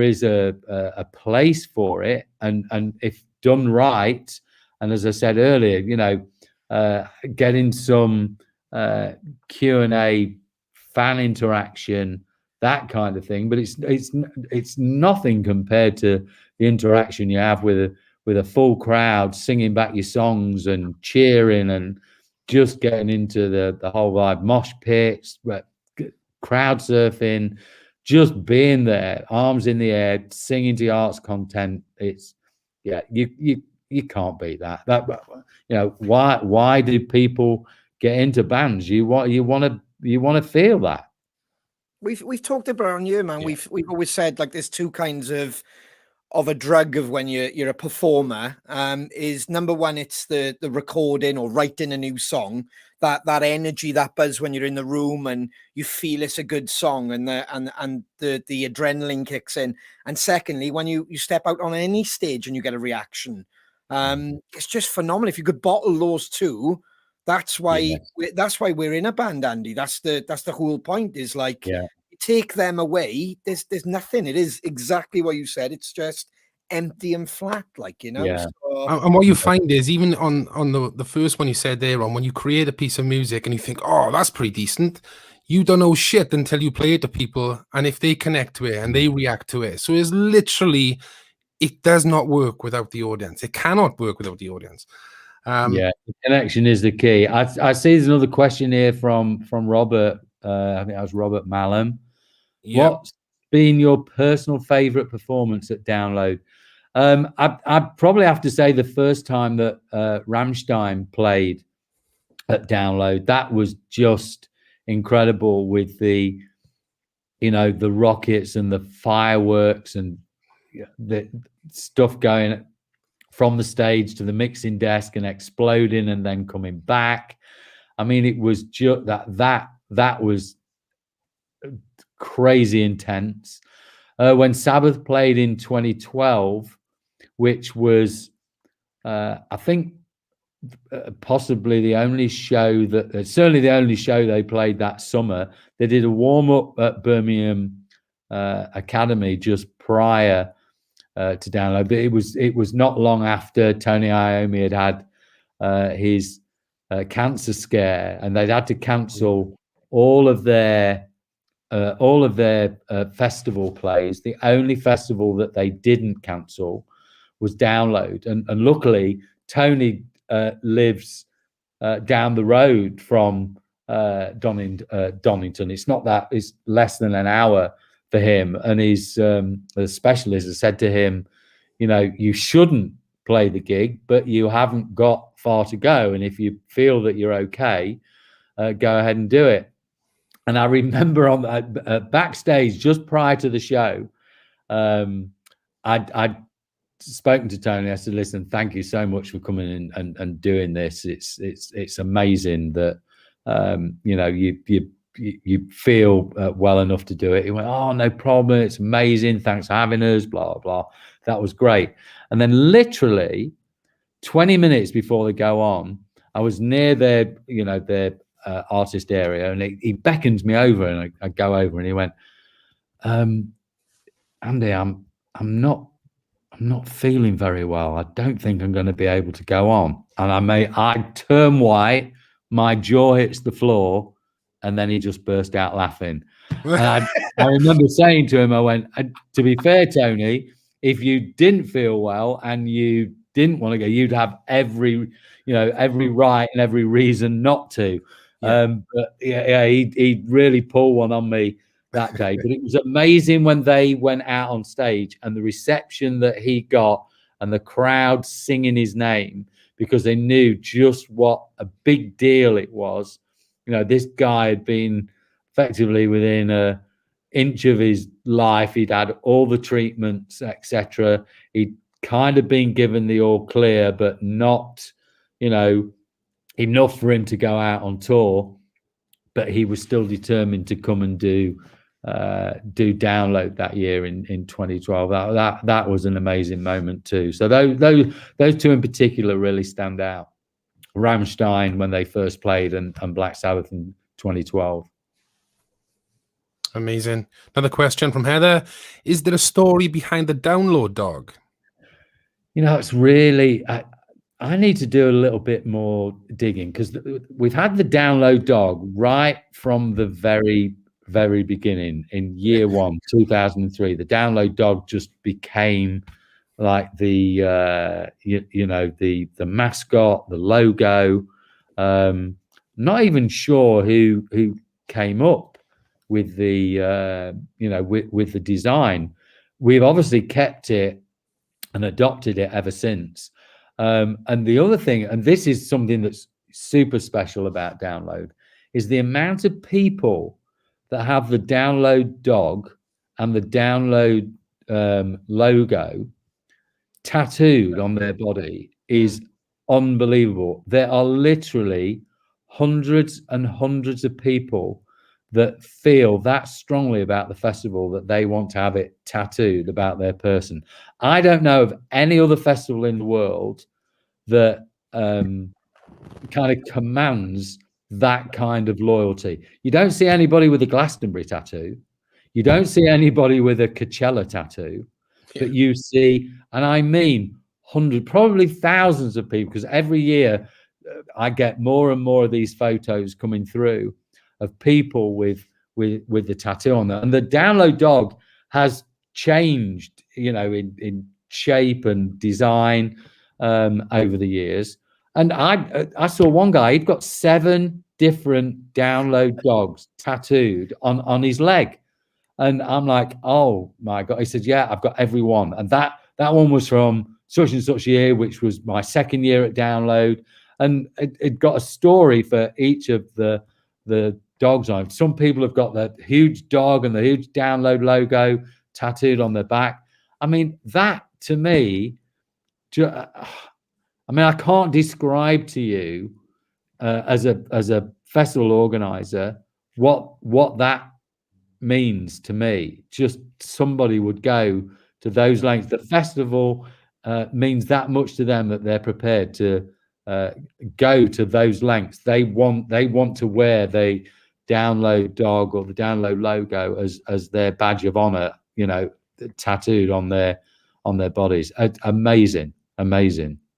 is a place for it, and if done right, and as I said earlier, you know, getting some Q&A, fan interaction, that kind of thing. But it's nothing compared to the interaction you have with a full crowd singing back your songs and cheering and just getting into the whole vibe, mosh pits, crowd surfing, just being there, arms in the air, singing to your art's content. It's you can't beat that. You know, why do people get into bands? You want to feel that. We've talked about on you, man. We've always said like there's two kinds of a drug of when you're a performer. Is number one, it's the recording or writing a new song, that energy, that buzz when you're in the room and you feel it's a good song, and the adrenaline kicks in. And secondly, when you step out on any stage and you get a reaction, it's just phenomenal. If you could bottle those two, that's why we're in a band, Andy. That's the whole point. Is like, take them away, there's nothing. It is exactly what you said. It's just empty and flat, like, you know. Yeah. So, and what you find is, even on the first one you said there, on when you create a piece of music and you think, oh, that's pretty decent, you don't know shit until you play it to people, and if they connect to it and they react to it. So it's literally, it does not work without the audience. It cannot work without the audience. The connection is the key. I see there's another question here from Robert. I think that was Robert Mallam. What's been your personal favorite performance at Download? I'd probably have to say the first time that Rammstein played at Download, that was just incredible, with the rockets and the fireworks and the stuff going from the stage to the mixing desk and exploding and then coming back. I mean, it was just that was crazy intense. When Sabbath played in 2012, which was, I think, possibly the only show that, certainly the only show they played that summer. They did a warm-up at Birmingham Academy just prior to Download, but it was not long after Tony Iommi had his cancer scare, and they'd had to cancel all of their festival plays. The only festival that they didn't cancel was Download, and luckily Tony lives down the road from Donington. It's not that; it's less than an hour for him. And his the specialist has said to him, you know, you shouldn't play the gig, but you haven't got far to go, and if you feel that you're okay, go ahead and do it. And I remember on backstage just prior to the show, I'd spoken to Tony. I said, "Listen, thank you so much for coming in and doing this. It's amazing that you feel well enough to do it." He went, "Oh, no problem. It's amazing. Thanks for having us." Blah blah. That was great. And then literally 20 minutes before they go on, I was near their artist area, and he beckons me over, and I go over, and he went, "Andy, I'm not feeling very well. I don't think I'm going to be able to go on." And I turn white, my jaw hits the floor, and then he just burst out laughing. And I remember saying to him, I went, "To be fair, Tony, if you didn't feel well and you didn't want to go, you'd have every right and every reason not to." But he really pulled one on me that day. But it was amazing when they went out on stage and the reception that he got and the crowd singing his name, because they knew just what a big deal it was. You know, this guy had been effectively within an inch of his life. He'd had all the treatments, etc. He'd kind of been given the all clear, but not, enough for him to go out on tour. But he was still determined to come and do Download that year in 2012. That was an amazing moment too. So those two in particular really stand out. Rammstein when they first played, and Black Sabbath in 2012. Amazing. Another question from Heather: is there a story behind the Download dog? It's really, I need to do a little bit more digging, because we've had the Download dog right from the very, very beginning. In year one, 2003, the Download dog just became like the the mascot, the logo. Not even sure who came up with the with the design. We've obviously kept it and adopted it ever since. And the other thing, and this is something that's super special about Download, is the amount of people that have the Download dog and the Download logo tattooed on their body is unbelievable. There are literally hundreds and hundreds of people that feel that strongly about the festival that they want to have it tattooed about their person. I don't know of any other festival in the world that kind of commands that kind of loyalty. You don't see anybody with a Glastonbury tattoo. You don't see anybody with a Coachella tattoo. Yeah. But you see, and I mean hundreds, probably thousands of people, because every year I get more and more of these photos coming through of people with the tattoo on there. And the Download dog has changed, in shape and design over the years. And I saw one guy, he'd got 7 different Download dogs tattooed on his leg. And I'm like, oh my God. He said, yeah, I've got every one. And that one was from such and such year, which was my second year at Download. And it got a story for each of the dogs on it. Some people have got the huge dog and the huge Download logo tattooed on their back. I mean, that to me, I can't describe to you as a festival organizer what that means to me. Just somebody would go to those lengths. The festival means that much to them that they're prepared to go to those lengths. They want to wear the Download dog or the Download logo as their badge of honor, tattooed on their bodies. Amazing.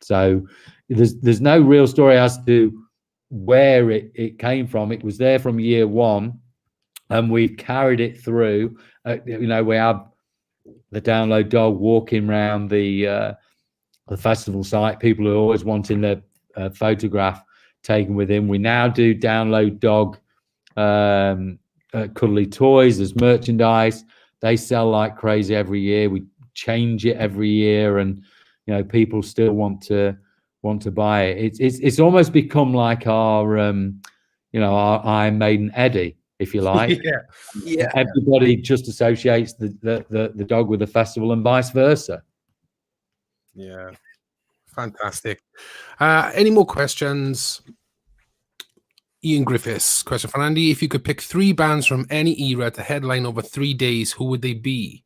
So there's no real story as to where it came from. It was there from year one, and we've carried it through. We have the Download dog walking around the festival site. People are always wanting their photograph taken with him. We now do Download dog cuddly toys as merchandise. They sell like crazy every year. We change it every year, and people still want to buy it. It's almost become like our our Iron Maiden Eddie, if you like. Yeah. Everybody just associates the dog with the festival and vice versa. Yeah, fantastic. Any more questions? Ian Griffiths, question for Andy: if you could pick 3 bands from any era to headline over 3 days, who would they be?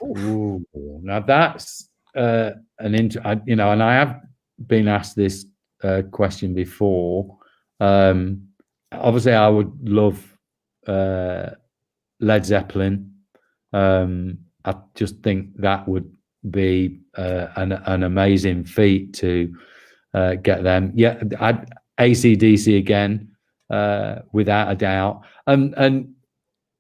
Ooh, now that's and I have been asked this question before. Obviously, I would love Led Zeppelin. I just think that would be an amazing feat to get them. Yeah, AC/DC again, without a doubt, and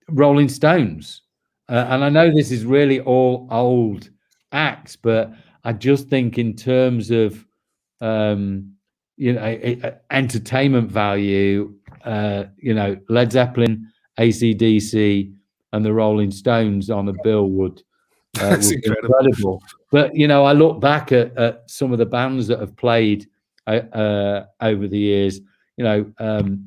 Rolling Stones. And I know this is really all old acts, but I just think in terms of entertainment value, Led Zeppelin, AC/DC, and the Rolling Stones on a bill would be incredible. But I look back at some of the bands that have played over the years. Getting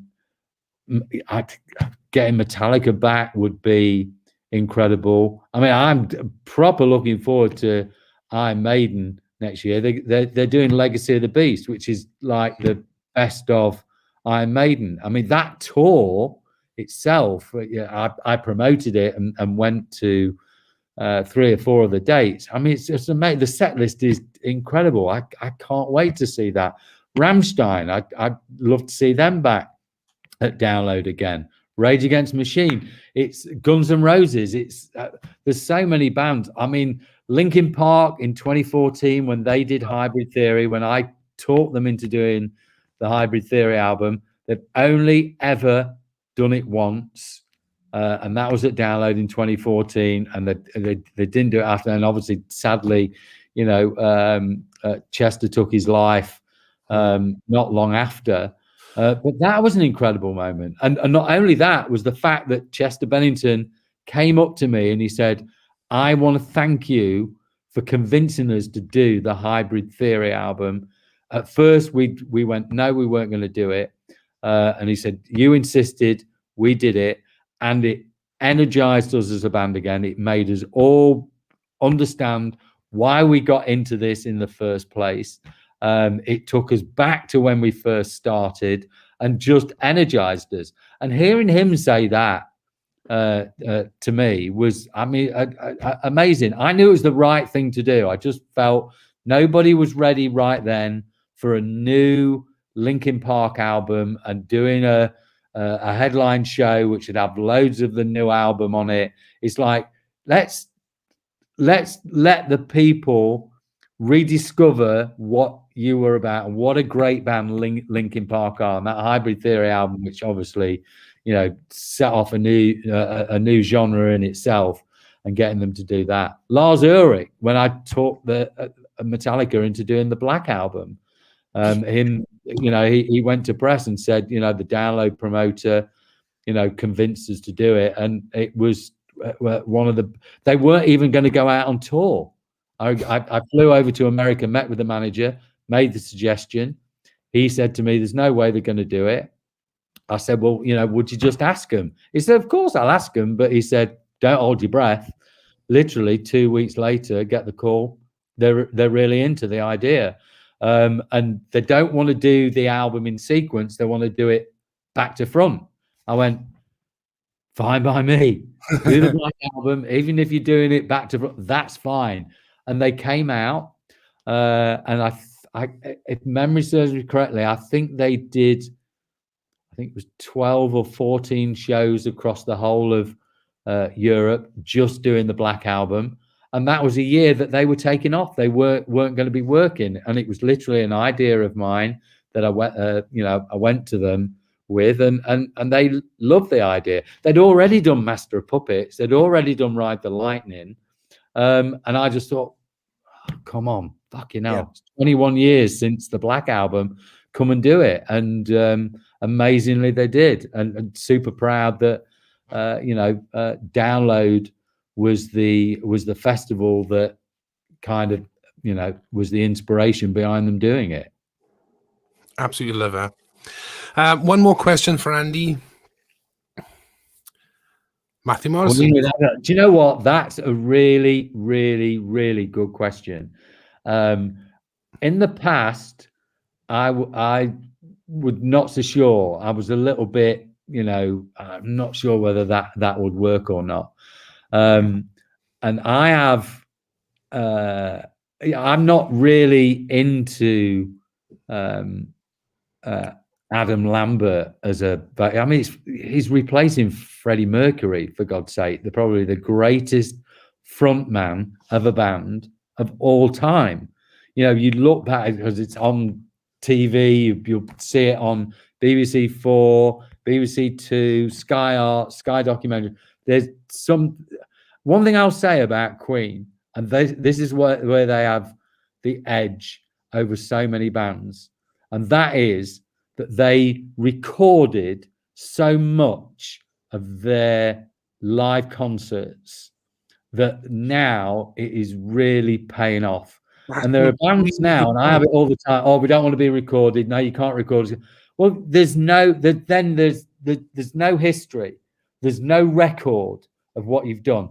Metallica back would be incredible. I mean, I'm proper looking forward to Iron Maiden next year. They're doing Legacy of the Beast, which is like the best of Iron Maiden. I mean, that tour itself, I promoted it and went to 3 or 4 of the dates. I mean, it's just amazing. The set list is incredible. I can't wait to see that. Rammstein, I'd love to see them back at Download again. Rage Against the Machine. It's Guns N' Roses. It's there's so many bands. I mean, Linkin Park in 2014 when they did Hybrid Theory, when I taught them into doing the Hybrid Theory album, they've only ever done it once, and that was at Download in 2014, and they didn't do it after. And obviously, sadly, Chester took his life not long after. But that was an incredible moment. And not only that, was the fact that Chester Bennington came up to me and he said, I want to thank you for convincing us to do the Hybrid Theory album. At first, we went, no, we weren't going to do it. And he said, you insisted, we did it. And it energized us as a band again. It made us all understand why we got into this in the first place. It took us back to when we first started and just energized us. And hearing him say that to me was, I mean, amazing. I knew it was the right thing to do. I just felt nobody was ready right then for a new Linkin Park album and doing a headline show which would have loads of the new album on it. It's like, let's let the people rediscover what you were about and what a great band Linkin Park are. And that Hybrid Theory album, which obviously, set off a new genre in itself, and getting them to do that. Lars Ulrich, when I talked Metallica into doing the Black album, he went to press and said, the Download promoter, convinced us to do it. And it was they weren't even going to go out on tour. I flew over to America, met with the manager, made the suggestion. He said to me, there's no way they're going to do it. I said, well, would you just ask them? He said, of course I'll ask them. But he said, don't hold your breath. Literally 2 weeks later, get the call. They're really into the idea. And they don't want to do the album in sequence. They want to do it back to front. I went, fine by me. Do the Black album, even if you're doing it back to front, that's fine. And they came out, and if memory serves me correctly, I think they did, it was 12 or 14 shows across the whole of Europe, just doing the Black album. And that was a year that they were taking off. They weren't going to be working. And it was literally an idea of mine that I went to them with, and they loved the idea. They'd already done Master of Puppets. They'd already done Ride the Lightning. And I just thought, oh, come on, fucking hell. Yeah. It's 21 years since the Black album. Come and do it. And amazingly, they did. And super proud that, Download was the festival that kind of, was the inspiration behind them doing it. Absolutely love it. One more question for Andy. Matthew Morrison. Do you know what? That's a really, really, really good question. In the past, I was not so sure. I was a little bit, I'm not sure whether that would work or not. And I have, I'm not really into Adam Lambert but I mean, he's replacing Freddie Mercury, for God's sake. Probably the greatest frontman of a band of all time. You look back because it's on TV, you'll see it on BBC 4, BBC 2, Sky Art, Sky Documentary. There's one thing I'll say about Queen, and this is where they have the edge over so many bands, and that is that they recorded so much of their live concerts that now it is really paying off. And there are bands now, and I have it all the time. Oh, we don't want to be recorded. No, you can't record. Well, there's no history. There's no record of what you've done.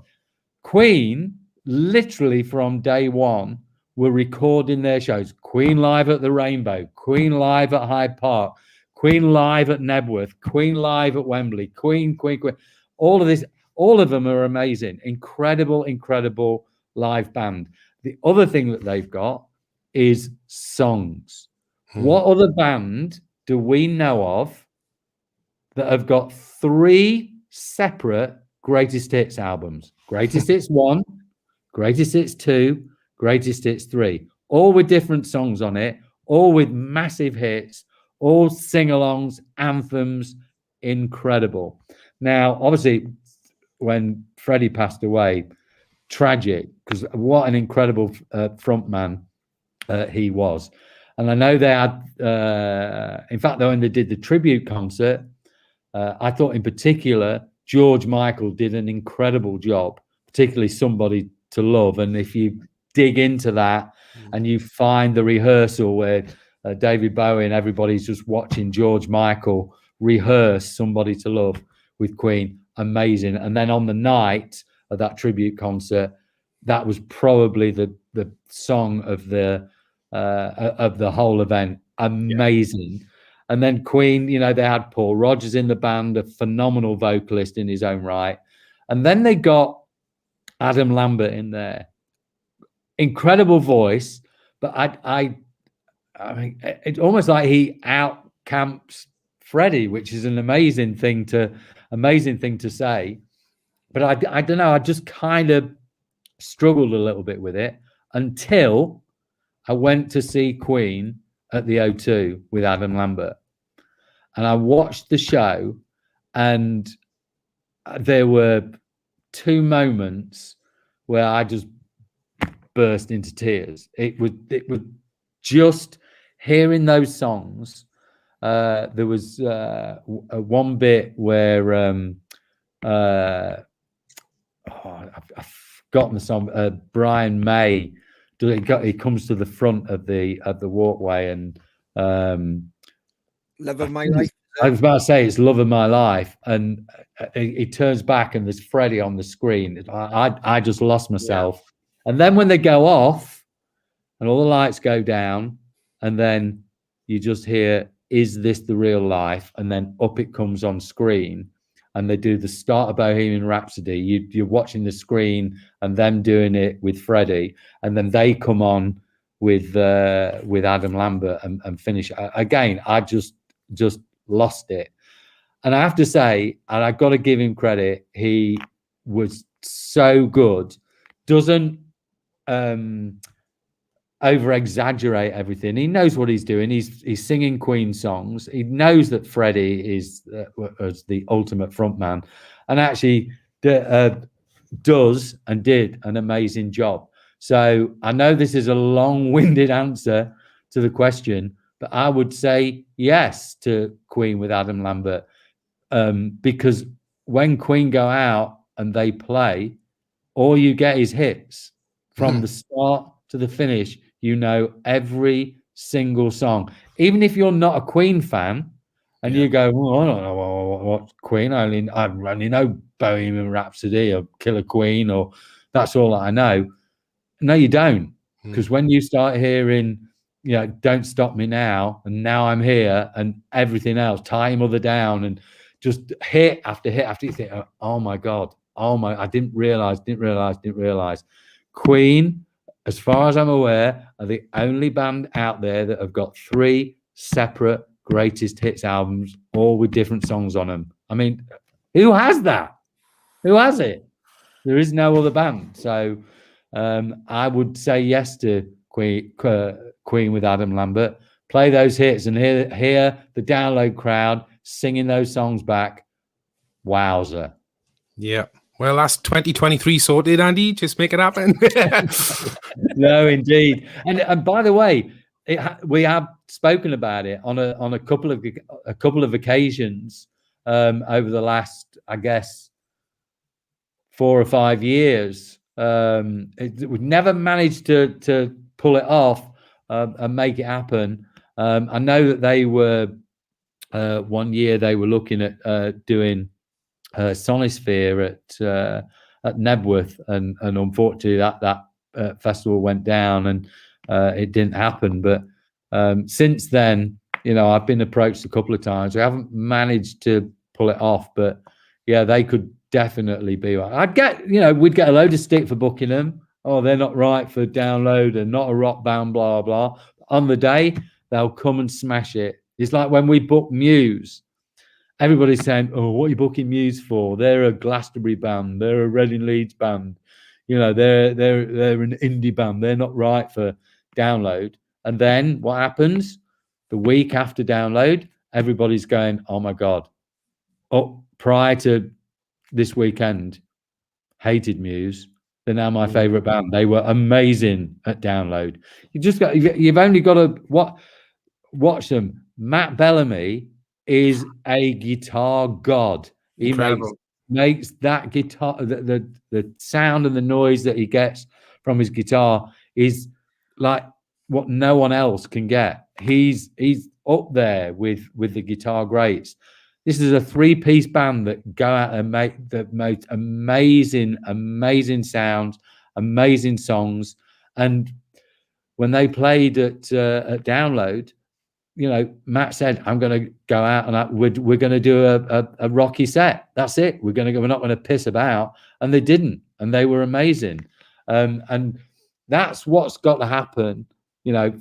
Queen, literally from day one, were recording their shows. Queen live at the Rainbow, Queen live at Hyde Park, Queen live at Nebworth, Queen live at Wembley, Queen. All of this, all of them are amazing. Incredible live band. The other thing that they've got is songs. What other band do we know of that have got 3 separate greatest hits albums? Greatest hits 1, greatest hits 2, greatest hits 3, all with different songs on it, all with massive hits, all sing-alongs, anthems. Incredible. Now, obviously, when Freddie passed away, tragic, because what an incredible frontman he was. And I know they had, in fact, when they did the tribute concert, I thought in particular, George Michael did an incredible job, particularly Somebody to Love. And if you dig into that and you find the rehearsal where David Bowie and everybody's just watching George Michael rehearse Somebody to Love with Queen, amazing. And then on the night of that tribute concert, that was probably the song of the whole event. Amazing. Yeah. And then Queen, you know, they had Paul Rodgers in the band, a phenomenal vocalist in his own right. And then they got Adam Lambert in there. Incredible voice, but I mean, it's almost like he out-camps Freddie, which is an amazing thing to say. But I don't know, I just kind of struggled a little bit with it until I went to see Queen at the O2 with Adam Lambert. And I watched the show, and there were 2 moments where I just burst into tears. It was just hearing those songs. There was one bit where I've forgotten the song. Brian May, he comes to the front of the walkway, and Love of My Life. I was about to say it's Love of My Life, and he turns back and there's Freddie on the screen. I just lost myself. Yeah. And then when they go off and all the lights go down, and then you just hear, "Is this the real life?" And then up it comes on screen, and they do the start of Bohemian Rhapsody. You're watching the screen and them doing it with Freddie, and then they come on with Adam Lambert and finish. Again, I just lost it. And I have to say, and I've got to give him credit, he was so good. Doesn't over exaggerate everything. He knows what he's doing. He's singing Queen songs. He knows that Freddie is the ultimate frontman, and actually does and did an amazing job. So I know this is a long-winded answer to the question, but I would say yes to Queen with Adam Lambert, because when Queen go out and they play, all you get is hits from the start to the finish. You know every single song, even if you're not a Queen fan, and you go, "Well, I don't know what Queen. I only know Bohemian Rhapsody or Killer Queen, or that's all I know." No, you don't, because when you start hearing, you know, "Don't Stop Me Now," and "Now I'm Here," and everything else, "Tie Your Mother Down," and just hit after hit after you think, "Oh my God, I didn't realize." Queen, as far as I'm aware, are the only band out there that have got 3 separate greatest hits albums, all with different songs on them. I mean, who has that? Who has it? There is no other band. So I would say yes to Queen with Adam Lambert. Play those hits and hear the download crowd singing those songs back. Wowzer. Yeah. Well, that's 2023 sorted, Andy. Just make it happen. No, indeed. And by the way, we have spoken about it on a couple of occasions over the last, I guess, 4 or 5 years. We've never managed to pull it off and make it happen. I know that they were one year they were looking at doing Sonisphere at Nebworth, and unfortunately that festival went down and it didn't happen. But since then, I've been approached a couple of times. We haven't managed to pull it off, but yeah, they could definitely be. We'd get a load of stick for booking them. Oh, they're not right for Download and not a rock band, blah, blah. On the day, they'll come and smash it. It's like when we book Muse. Everybody's saying, "Oh, what are you booking Muse for? They're a Glastonbury band. They're a Reading Leeds band. They're an indie band. They're not right for Download." And then what happens? The week after Download, everybody's going, "Oh my God." Oh, prior to this weekend, hated Muse. They're now my favorite band. They were amazing at Download. You've only got to watch them. Matt Bellamy is a guitar god. He makes that guitar, the sound and the noise that he gets from his guitar is like what no one else can get. He's up there with the guitar greats. This is a 3-piece band that go out and make the most amazing sounds, amazing songs. And when they played at Download, Matt said, "I'm going to go out and we're going to do a rocky set. That's it. We're not going to piss about." And they didn't, and they were amazing. And that's what's got to happen.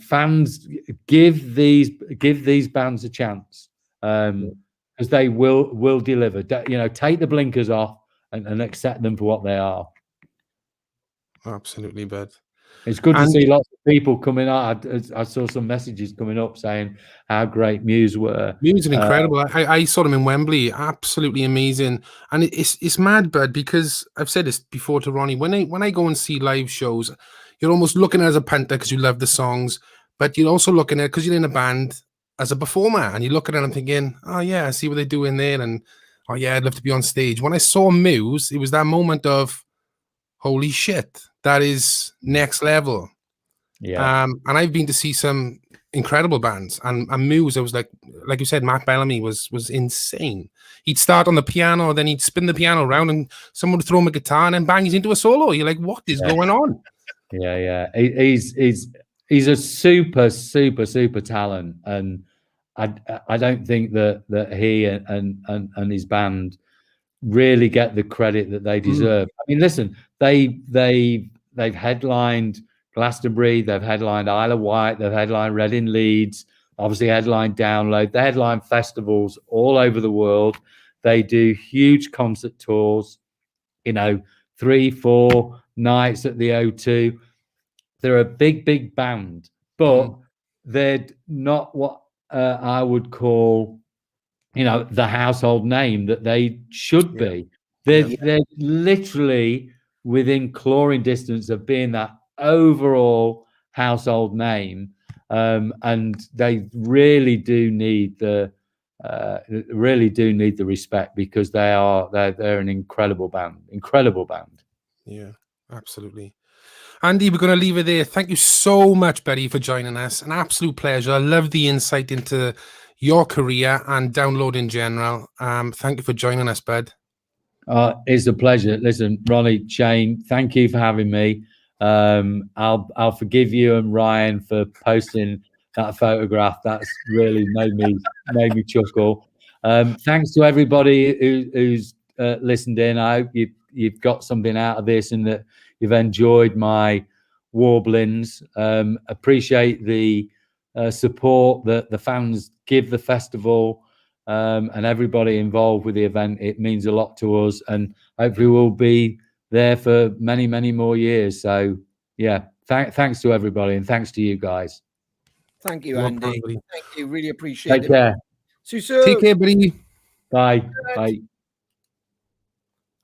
Fans give these bands a chance, because they will deliver. Take the blinkers off and accept them for what they are. Absolutely, bud. It's good to see lots of people coming out. I saw some messages coming up saying how great Muse were. Muse are incredible. I saw them in Wembley. Absolutely amazing. And it's mad, bud, because I've said this before to Ronnie. When I go and see live shows, you're almost looking at it as a punter because you love the songs, but you're also looking at it because you're in a band as a performer, and you look at it and thinking, "Oh yeah, I see what they do in there," and "Oh yeah, I'd love to be on stage." When I saw Muse, it was that moment of, "Holy shit, that is next level." Yeah. And I've been to see some incredible bands, and Muse, I was like you said, Matt Bellamy was insane. He'd start on the piano, then he'd spin the piano around, and someone would throw him a guitar, and then bang, he's into a solo. You're like, what is going on? Yeah. He's a super talent, and I don't think that he and his band really get the credit that they deserve. I mean, listen, they've headlined Glastonbury, they've headlined Isle of Wight, they've headlined Reading Leeds, obviously headlined Download. They headline festivals all over the world. They do huge concert tours, 3-4 nights at the O2. They're a big band, but they're not what I would call, the household name that they should be. They're literally within clawing distance of being that overall household name, and they really do need the respect, because they're an incredible band. Yeah, absolutely. Andy, we're going to leave it there. Thank you so much, Betty, for joining us. An absolute pleasure. I love the insight into your career and Download in general. Thank you for joining us, bud. It's a pleasure. Listen, Ronnie, Shane, thank you for having me. I'll forgive you and Ryan for posting that photograph. That's really made me chuckle. Thanks to everybody who's listened in. I hope you've got something out of this, and that you've enjoyed my warblings. Appreciate the support that the fans give the festival, and everybody involved with the event. It means a lot to us, and hopefully we'll be there for many more years. So yeah, thanks to everybody, and thanks to you guys. Thank you, Andy. Thank you. Really appreciate it. Take care. See you soon. Take care, buddy. Bye.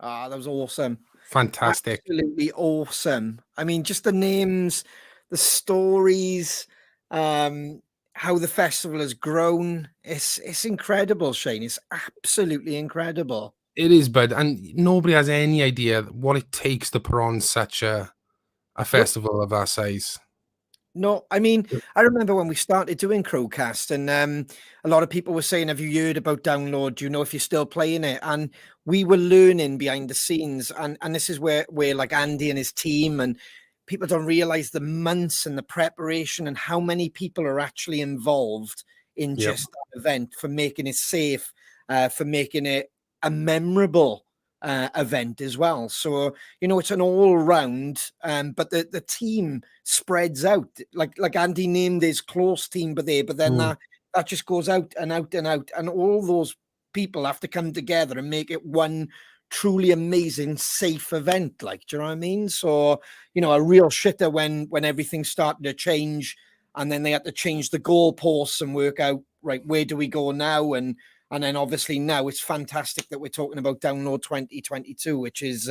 That was awesome. Fantastic. Absolutely awesome. I mean, just the names, the stories, how the festival has grown. It's incredible, Shane. It's absolutely incredible. It is, bud. And nobody has any idea what it takes to put on such a festival of our size. No, I mean, I remember when we started doing CrowCast, and a lot of people were saying, "Have you heard about Download? Do you know if you're still playing it?" And we were learning behind the scenes, and this is where like Andy and his team and people don't realize the months and the preparation and how many people are actually involved in just that event, for making it safe, for making it a memorable event as well. So, you know, it's an all round, but the team spreads out. Like Andy named his close team, but then that just goes out and out and out, and all those people have to come together and make it one truly amazing, safe event. Like, do you know what I mean? So, you know, a real shitter when everything started to change, and then they had to change the goalposts and work out, right, where do we go now? And then obviously now it's fantastic that we're talking about Download 2022, which is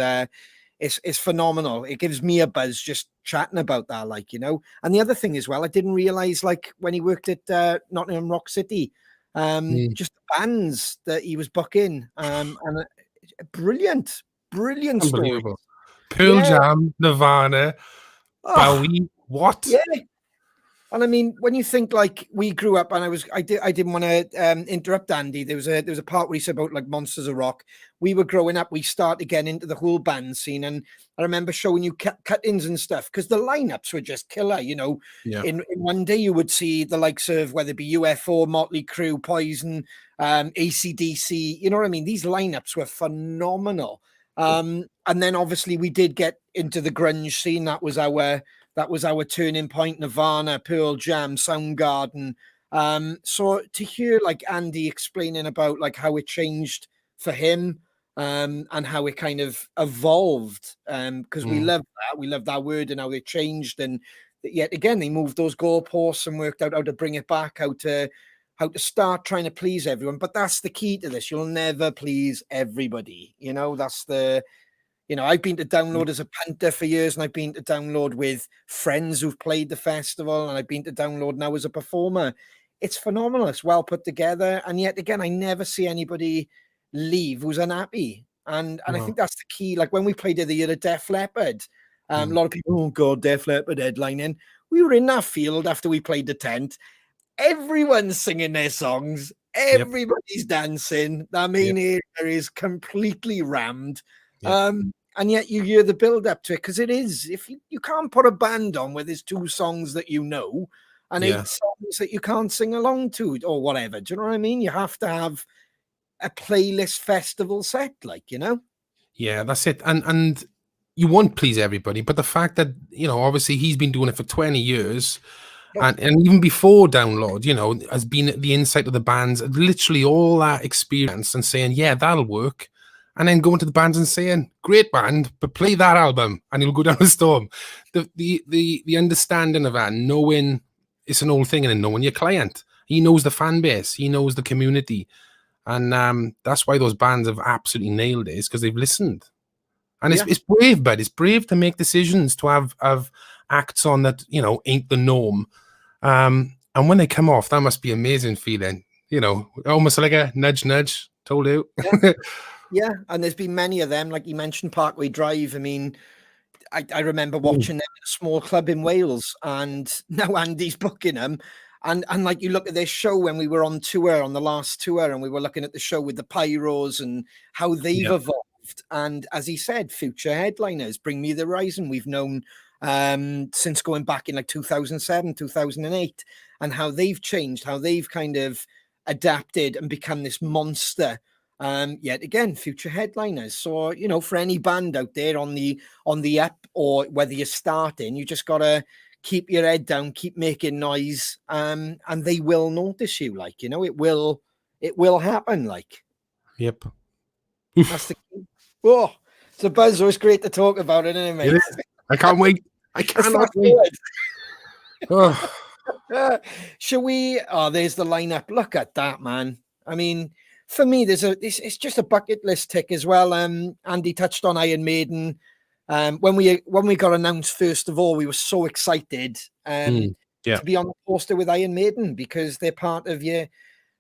it's phenomenal. It gives me a buzz just chatting about that, like, you know. And the other thing as well, I didn't realize, like, when he worked at Nottingham Rock City, just the bands that he was booking, and brilliant story. Unbelievable. Pearl Jam, Nirvana, Bowie, what? Yeah. And I mean, when you think, like, we grew up, and I didn't want to interrupt Andy. There was a part where he said about, like, Monsters of Rock. We were growing up, we started getting into the whole band scene, and I remember showing you cut-ins and stuff, because the lineups were just killer. You know, in one day you would see the likes of, whether it be UFO, Motley Crue, Poison, AC/DC. You know what I mean? These lineups were phenomenal. And then obviously we did get into the grunge scene. That was our turning point. Nirvana, Pearl Jam, Soundgarden. So to hear, like, Andy explaining about, like, how it changed for him, and how it kind of evolved, because we love that word, and how it changed, and yet again they moved those goalposts and worked out how to bring it back, how to start trying to please everyone. But that's the key to this. You'll never please everybody. You know, that's the. You know, I've been to Download as a punter for years, and I've been to Download with friends who've played the festival, and I've been to Download now as a performer. It's phenomenal. It's well put together. And yet again, I never see anybody leave who's unhappy. And I think that's the key. Like, when we played the year of Def Leppard, a lot of people, oh God, Def Leppard headlining. We were in that field after we played the tent. Everyone's singing their songs. Everybody's dancing. I mean, it is completely rammed. And yet you hear the build up to it, because it is, if you can't put a band on where there's 2 songs that you know and 8 songs that you can't sing along to, or whatever. Do you know what I mean? You have to have a playlist festival set, like, you know? Yeah, that's it. And you won't please everybody, but the fact that, you know, obviously he's been doing it for 20 years, and even before Download, you know, has been at the insight of the bands, literally all that experience, and saying, yeah, that'll work. And then going to the bands and saying, great band, but play that album, and you'll go down the storm. The understanding of that, knowing it's an old thing, and then knowing your client. He knows the fan base, he knows the community. And that's why those bands have absolutely nailed it, is because they've listened. And it's brave, bud. It's brave to make decisions, to have acts on that, you know, ain't the norm. And when they come off, that must be an amazing feeling. You know, almost like a nudge, nudge, told you. Yeah, and there's been many of them, like you mentioned, Parkway Drive. I mean, I remember watching them in a small club in Wales, and now Andy's booking them. And like, you look at this show when we were on tour, on the last tour, and we were looking at the show with the Pyros and how they've evolved. And as he said, future headliners, Bring Me the Horizon, we've known since going back in like 2007, 2008, and how they've changed, how they've kind of adapted and become this monster. Yet again, future headliners. So, you know, for any band out there on the up, or whether you're starting, you just gotta keep your head down, keep making noise, and they will notice you. Like, you know, it will happen. Like, Yep. That's the key. Oh, it's a buzz. It's great to talk about it, isn't it, mate? It is. I can't wait. I cannot wait. Oh. Shall we? Oh, there's the lineup. Look at that, man. I mean, for me, it's just a bucket list tick as well. Andy touched on Iron Maiden. When we got announced, first of all, we were so excited to be on the poster with Iron Maiden, because they're part of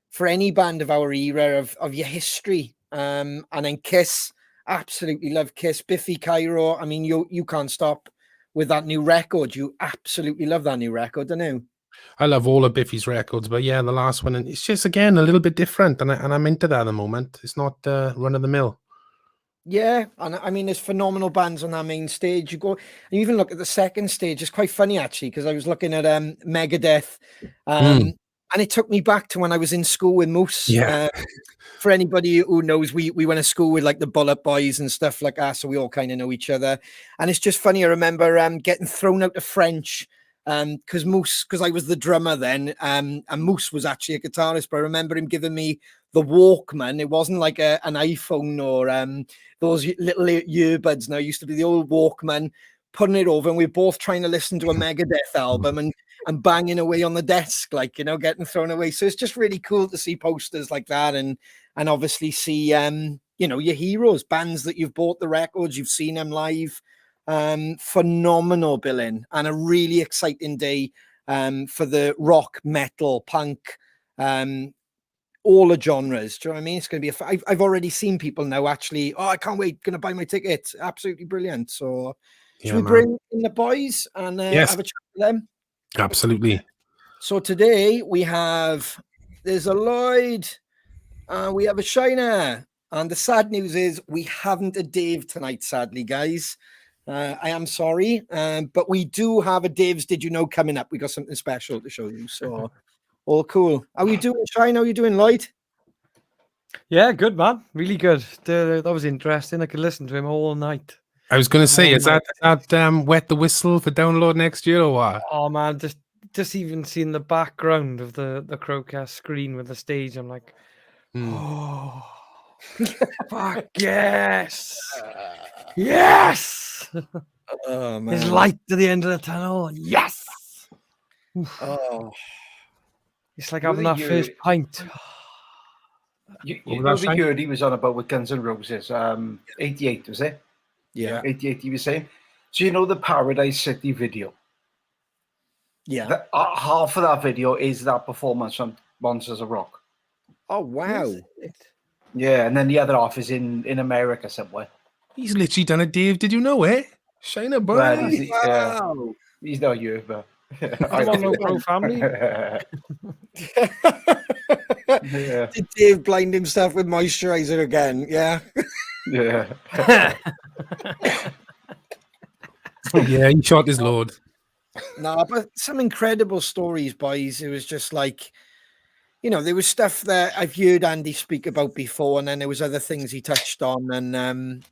for any band of our era, of your history. And then Kiss, absolutely love Kiss. Biffy Clyro, I mean, you can't stop with that new record. You absolutely love that new record, don't you? I love all of Biffy's records, but yeah, the last one, and it's just, again, a little bit different, and I'm into that at the moment. It's not run of the mill. Yeah, and I mean, there's phenomenal bands on that main stage. You go, and you even look at the second stage. It's quite funny actually, because I was looking at Megadeth, and it took me back to when I was in school with Moose. Yeah. For anybody who knows, we went to school with like the Bullet Boys and stuff like that, so we all kind of know each other. And it's just funny. I remember getting thrown out of French because I was the drummer then, and Moose was actually a guitarist. But I remember him giving me the Walkman. It wasn't like an iPhone or those little earbuds. Now it used to be the old Walkman. Putting it over, and we were both trying to listen to a Megadeth album and banging away on the desk, like, getting thrown away. So it's just really cool to see posters like that, and obviously see your heroes, bands that you've bought the records, you've seen them live. Phenomenal billing, and a really exciting day for the rock, metal, punk, all the genres. Do you know what I mean? It's going to be I've already seen people now actually, I can't wait, going to buy my ticket. Absolutely brilliant. So should we bring in the boys and have a chat with them? Absolutely. So today there's a Lloyd, we have a Shiner, and the sad news is we haven't a Dave tonight, sadly, guys. I am sorry, but we do have a Dave's Did You Know coming up. We got something special to show you, so all cool. How are you doing, Shiner? How are you doing, Lloyd? Yeah, good, man. Really good. That was interesting. I could listen to him all night. I was going to say, is that wet the whistle for download next year or what? Oh man, just even seeing the background of the CrowCast screen with the stage, I'm like, oh, fuck yes, yes. Oh man, there's light to the end of the tunnel. Yes. Oh, it's like having that first pint. You know the year he was on about with Guns N' Roses, 88, was it? Yeah. 88 he was saying. So you know the Paradise City video? Yeah. Half of that video is that performance on Monsters of Rock. Oh, wow. Yeah, and then the other half is in America somewhere. He's literally done a Dave, did you know it? Shiner boy. Well, he's not you, but I'm on no Crow family. Yeah. Did Dave blind himself with moisturizer again? Yeah. Yeah. Yeah, he shot his load. No, but some incredible stories, boys. It was just like, there was stuff that I've heard Andy speak about before, and then there was other things he touched on, and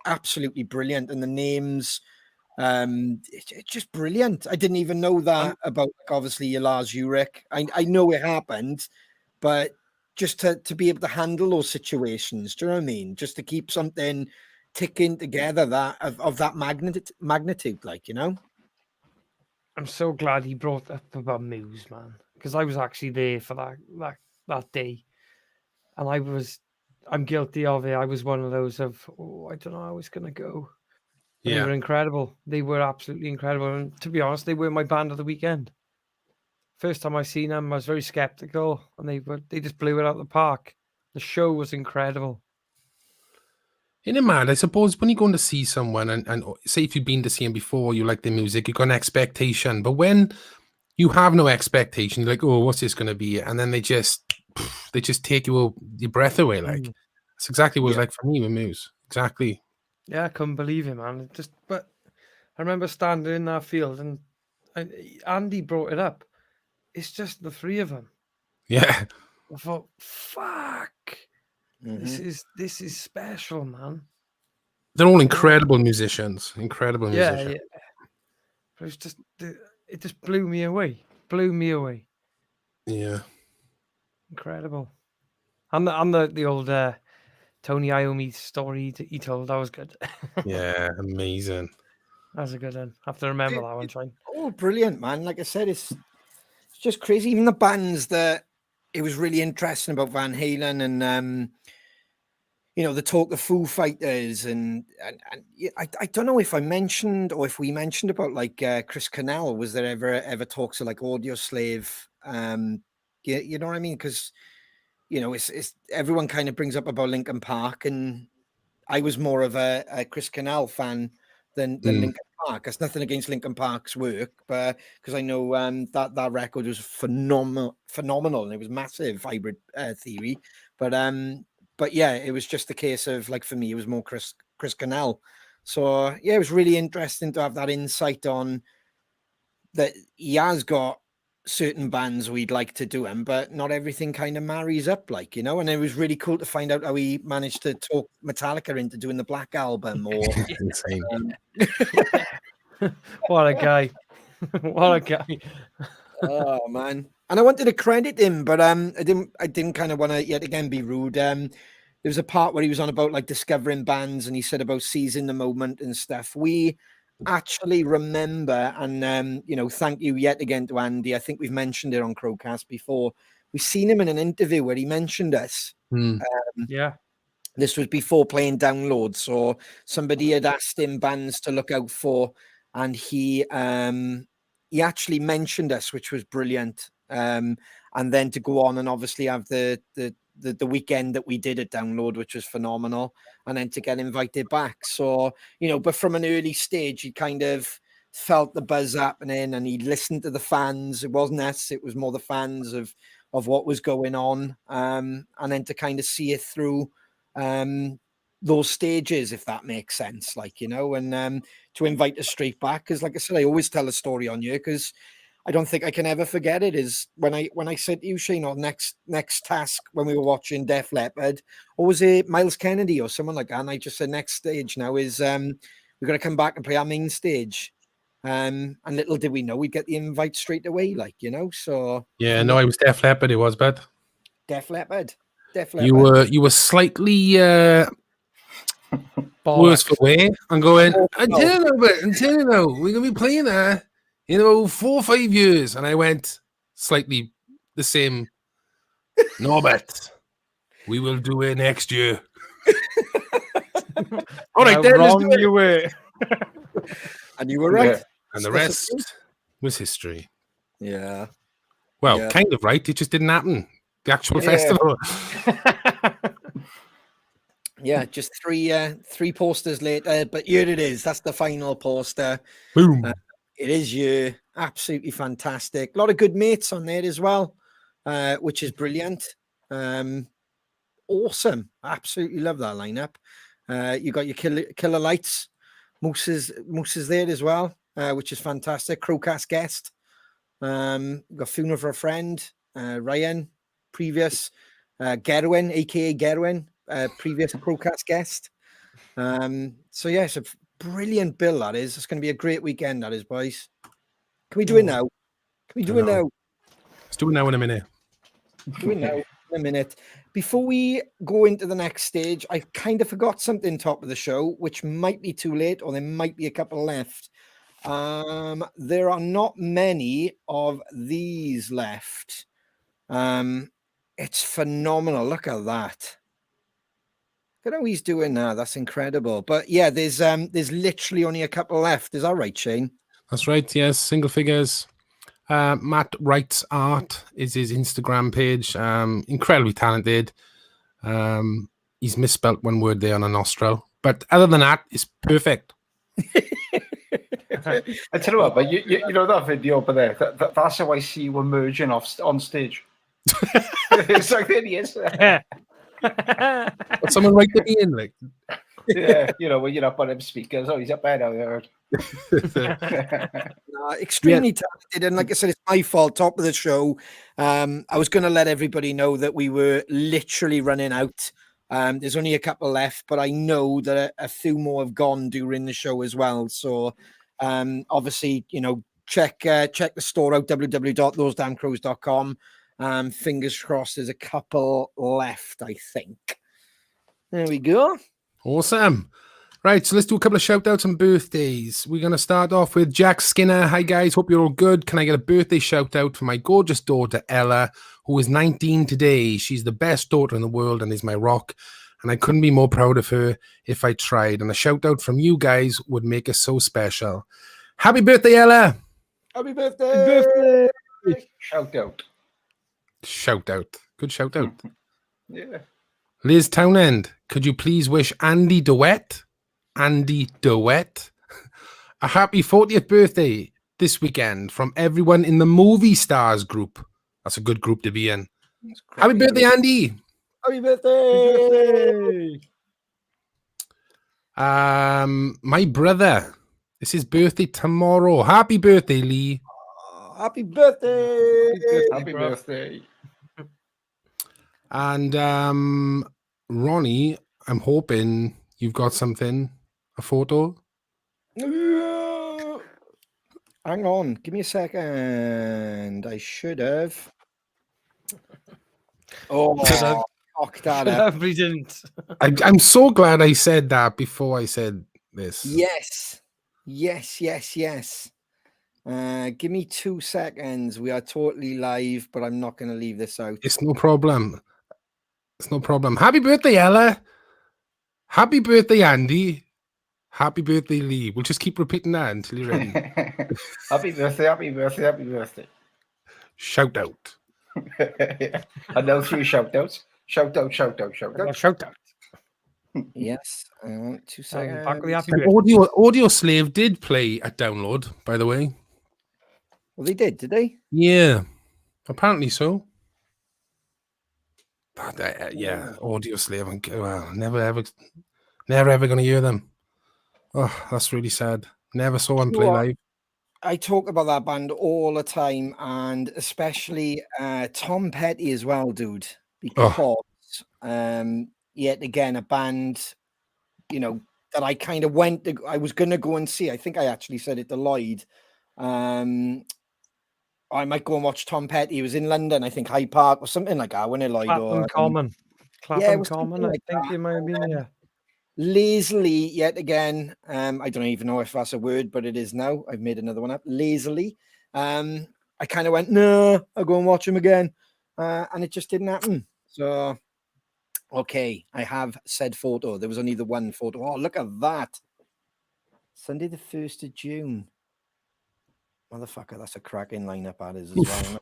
absolutely brilliant. And the names, it's just brilliant. I didn't even know that about, obviously, Lars Ulrich. I know it happened, but just to be able to handle those situations, do you know what I mean? Just to keep something ticking together that of that magnitude, like, I'm so glad he brought up about Muse, man, because I was actually there for that day, and I'm guilty of it. I was one of those of, I don't know how it's gonna go. And they were incredible. They were absolutely incredible. And to be honest, they were my band of the weekend. First time I seen them, I was very skeptical, and they just blew it out of the park. The show was incredible. Isn't it mad? I suppose when you're going to see someone and say if you've been to see him before, you like the music, you've got an expectation. But when you have no expectation, you're like, oh, what's this going to be? And then they just take your breath away. Like, that's exactly what it was like for me with Muse. Exactly. Yeah, I couldn't believe it, man. But I remember standing in that field, and Andy brought it up. It's just the three of them. Yeah. I thought, fuck. This is special, man. They're all incredible musicians. Incredible musicians. Yeah. But it just blew me away. Blew me away. Yeah. Incredible. And the old Tony Iommi story he told, that was good. Yeah, amazing. That was a good one. I have to remember that one, Shane. Oh, brilliant, man. Like I said, it's just crazy. Even the bands that it was really interesting about Van Halen and the talk of Foo Fighters and I don't know if I mentioned or if we mentioned about like Chris Cornell. Was there ever talks of like Audio Slave? You know what I mean? Because it's everyone kind of brings up about Linkin Park, and I was more of a Chris Cornell fan than Linkin Park. That's nothing against Linkin Park's work, but because I know that record was phenomenal, and it was massive, Hybrid Theory. But But yeah, it was just a case of like for me, it was more Chris Cornell. So yeah, it was really interesting to have that insight on that. He has got certain bands we'd like to do him, but not everything kind of marries up, like, you know. And it was really cool to find out how he managed to talk Metallica into doing the Black Album. Or Insane. What a guy. What a guy. oh man. And I wanted to credit him, but I didn't kind of want to yet again be rude. There was a part where he was on about like discovering bands, and he said about seizing the moment and stuff. We actually remember, and you know, thank you yet again to Andy. I think we've mentioned it on CrowCast before. We've seen him in an interview where he mentioned us. Yeah. This was before playing Download, so somebody had asked him bands to look out for, and he actually mentioned us, which was brilliant. And then to go on and obviously have the weekend that we did at Download, which was phenomenal, and then to get invited back. So, you know, but from an early stage, he kind of felt the buzz happening, and he listened to the fans. It wasn't us; it was more the fans of what was going on, and then to kind of see it through those stages, if that makes sense, like, you know, and to invite us straight back, because like I said, I always tell a story on you, because I don't think I can ever forget it, is when I said to you, Shane, or next task when we were watching Def Leppard, or was it Miles Kennedy or someone like that, and I just said next stage now is we're going to come back and play our main stage, and little did we know we'd get the invite straight away, like, you know. So Yeah, no, it was Def Leppard. It was, bud. Def Leppard. You were slightly worse for wear. I'm going, until you know, we're gonna be playing there in about 4 or 5 years. And I went slightly the same. Norbert, we will do it next year. All right, then wrong you were. And you were right. Yeah. and the rest was history. Yeah. Well, Yeah. kind of right. It just didn't happen. The actual festival. Yeah, just three posters later, but here it is. That's the final poster. Boom. It is you. Absolutely fantastic. A lot of good mates on there as well, which is brilliant. Awesome. Absolutely love that lineup. You got your killer lights. Moose is there as well, which is fantastic. CrowCast guest. Got Funeral for a Friend. Ryan, previous. Gerwin, aka Gerwin, previous CrowCast guest. So yeah, it's a brilliant bill, that is. It's going to be a great weekend, that is, boys. Can we do it now? Can we do it now? Let's do it now in a minute. Do it now in a minute. Before we go into the next stage, I kind of forgot something top of the show, which might be too late, or there might be a couple left. There are not many of these left. It's phenomenal. Look at that. Look at how he's doing now. That's incredible. But yeah, there's literally only a couple left. Is that right, Shane? That's right. Yes, single figures. Matt Wright's Art is his Instagram page. Incredibly talented. He's misspelt one word there on a nostril, but other than that, it's perfect. I tell you what, but you know that video over there. That's how I see you emerging on stage. It's like there he is. Someone write the in, like. Yeah, you know, when you're up on them speakers, oh, he's up there now. Extremely talented, and like I said, it's my fault. Top of the show, I was going to let everybody know that we were literally running out. There's only a couple left, but I know that a few more have gone during the show as well. So, obviously, you know, check the store out, www.thosedamncrows.com. Fingers crossed, there's a couple left, I think. There we go. Awesome. Right, so let's do a couple of shout outs and birthdays. We're going to start off with Jack Skinner. Hi, guys. Hope you're all good. Can I get a birthday shout out for my gorgeous daughter, Ella, who is 19 today? She's the best daughter in the world and is my rock. And I couldn't be more proud of her if I tried. And a shout out from you guys would make us so special. Happy birthday, Ella. Happy birthday. Shout out. Shout out. Good shout out. Yeah. Liz Townend, could you please wish Andy DeWitt a happy 40th birthday this weekend from everyone in the Movie Stars group. That's a good group to be in. Happy birthday, Andy. Happy birthday! My brother. It's his birthday tomorrow. Happy birthday, Lee. Oh, happy birthday! Happy birthday. And Ronnie, I'm hoping you've got something, a photo. Hang on, give me a second. I should have. Oh, fuck that up. We didn't. I'm so glad I said that before I said this. Yes. Give me 2 seconds. We are totally live, but I'm not going to leave this out. It's no problem. Happy birthday, Ella. Happy birthday, Andy. Happy birthday, Lee. We'll just keep repeating that until you're ready. Happy birthday, happy birthday, happy birthday. Shout out. And now 3 shout outs. Shout out. Shout out. Yes. 2 seconds. Back with the happy The audio Slave did play at download, by the way. Well, they did they? Yeah, apparently so. But, yeah, audio Slave. Well, never ever going to hear them. Oh, that's really sad. Never saw him play live. I talk about that band all the time, and especially Tom Petty as well, dude. Because yet again, a band, that I kind of I was going to go and see. I think I actually said it to Lloyd. I might go and watch Tom Petty. He was in London, I think Hyde Park or something like that, wasn't it, Lloyd? Clapham Common. Clapham Common, I think it might have been, yeah. Lazily, yet again, I don't even know if that's a word, but it is now. I've made another one up. Lazily. I kind of went, no, I'll go and watch him again. And it just didn't happen. So, okay, I have said photo. There was only the one photo. Oh, look at that. Sunday the 1st of June. Motherfucker, that's a cracking lineup that is as well.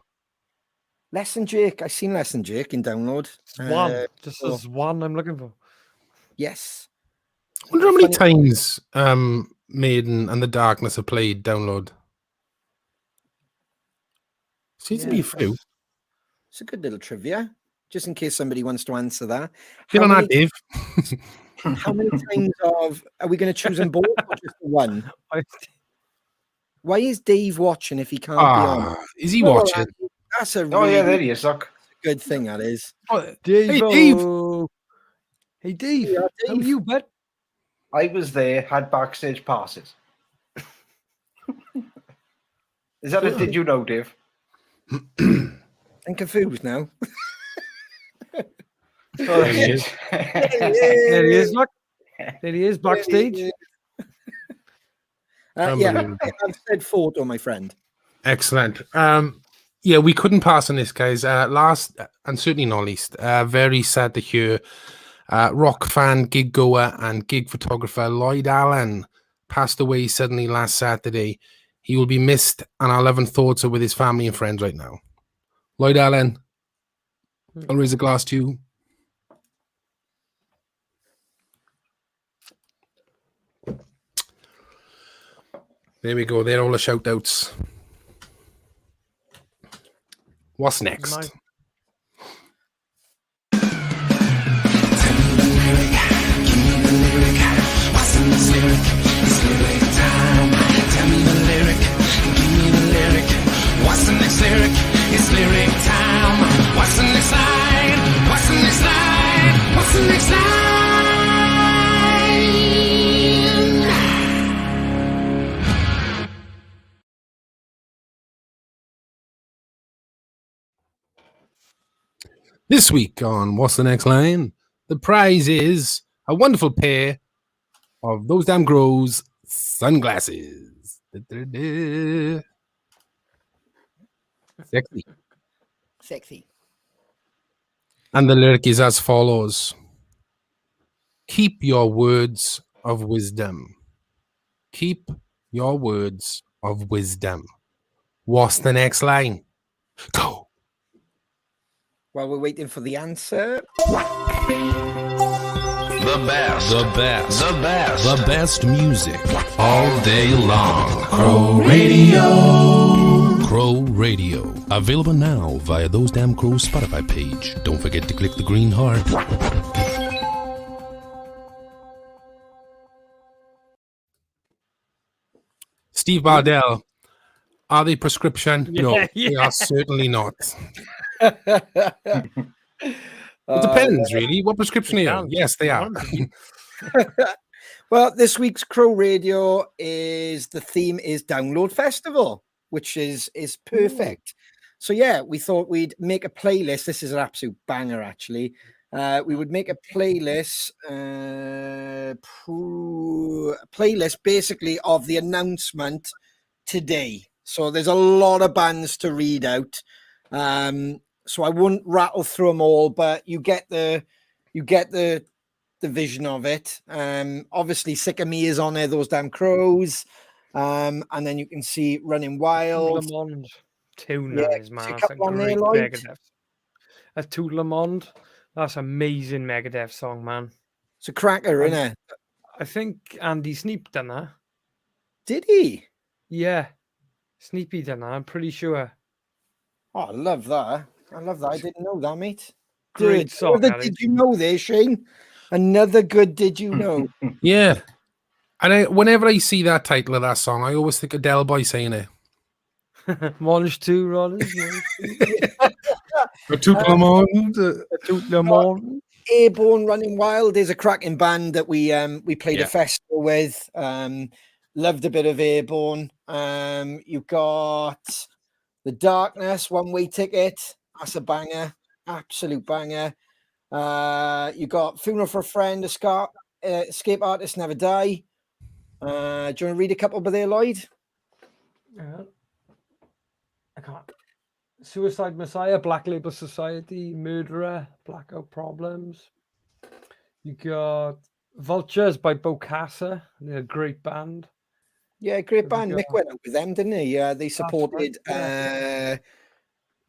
Less than Jake. I seen Less than Jake in download. One. Just as one I'm looking for. Yes. I wonder how many times Maiden and The Darkness have played download. Seems to be a few. It's a good little trivia, just in case somebody wants to answer that. Get on that, Dave. How many times are we going to choose them both or just the one? Why is Dave watching if he can't be on? Is he watching? That's a really yeah, there he is, look. good thing, that is. Dave. Hey, Dave. Hey, Dave. Yeah, How are you, bud? I was there, had backstage passes. Is that did you know, Dave? I'm confused now. There he is. There he is, look. There he is, backstage. Yeah, I've said photo, my friend. Excellent. Yeah, we couldn't pass on this, guys. Last and certainly not least, very sad to hear rock fan, gig goer, and gig photographer Lloyd Allen passed away suddenly last Saturday. He will be missed, and our love and thoughts are with his family and friends right now. Lloyd Allen, I'll raise a glass to you. There we go. They're all the shout outs. What's next? Nice. What's the next lyric? It's lyric time. What's the next line? What's the next line? What's the next line? This week on What's the Next Line? The prize is a wonderful pair of those damn Grows sunglasses. Sexy. And the lyric is as follows. Keep your words of wisdom. Keep your words of wisdom. What's the next line? Go. While we're waiting for the answer. The best music all day long. Crow Radio. Crow Radio. Available now via Those Damn Crows Spotify page. Don't forget to click the green heart. Steve Bardell, are they prescription? No, they are certainly not. It depends, really. What prescription are you? Yes, they are. Well, this week's Crow Radio the theme is Download Festival, which is perfect. So yeah, we thought we'd make a playlist. This is an absolute banger, actually. We would make a playlist, basically of the announcement today. So there's a lot of bands to read out. So I wouldn't rattle through them all, but you get the vision of it. Obviously, Sick of Me is on there, Those Damn Crows. And then you can see Running Wild. Tuna is man. That's a great Megadeth. A Tout Le Monde. That's amazing Megadeth song, man. It's a cracker, isn't it? I think Andy Sneap done that. Did he? Yeah. Sneapy done that, I'm pretty sure. Oh, I love that. I didn't know that, mate. Great song. Did you know there, Shane? Another good Did You Know? Yeah. And whenever I see that title of that song, I always think of Del Boy saying it. Monge 2, Rollins. A Tout Le Monde. Airborne Running Wild is a cracking band that we played a festival with. Loved a bit of Airborne. You've got The Darkness, One Way Ticket. That's a banger. Absolute banger. You got Funeral for a Friend, Escape Artists Never Die. Do you want to read a couple by there, Lloyd? Yeah. I can't. Suicide Messiah, Black Label Society, Murderer, Blackout Problems. You got Vultures by Bokassa. They're a great band. Yeah, great band. Mick went out with them, didn't he? They supported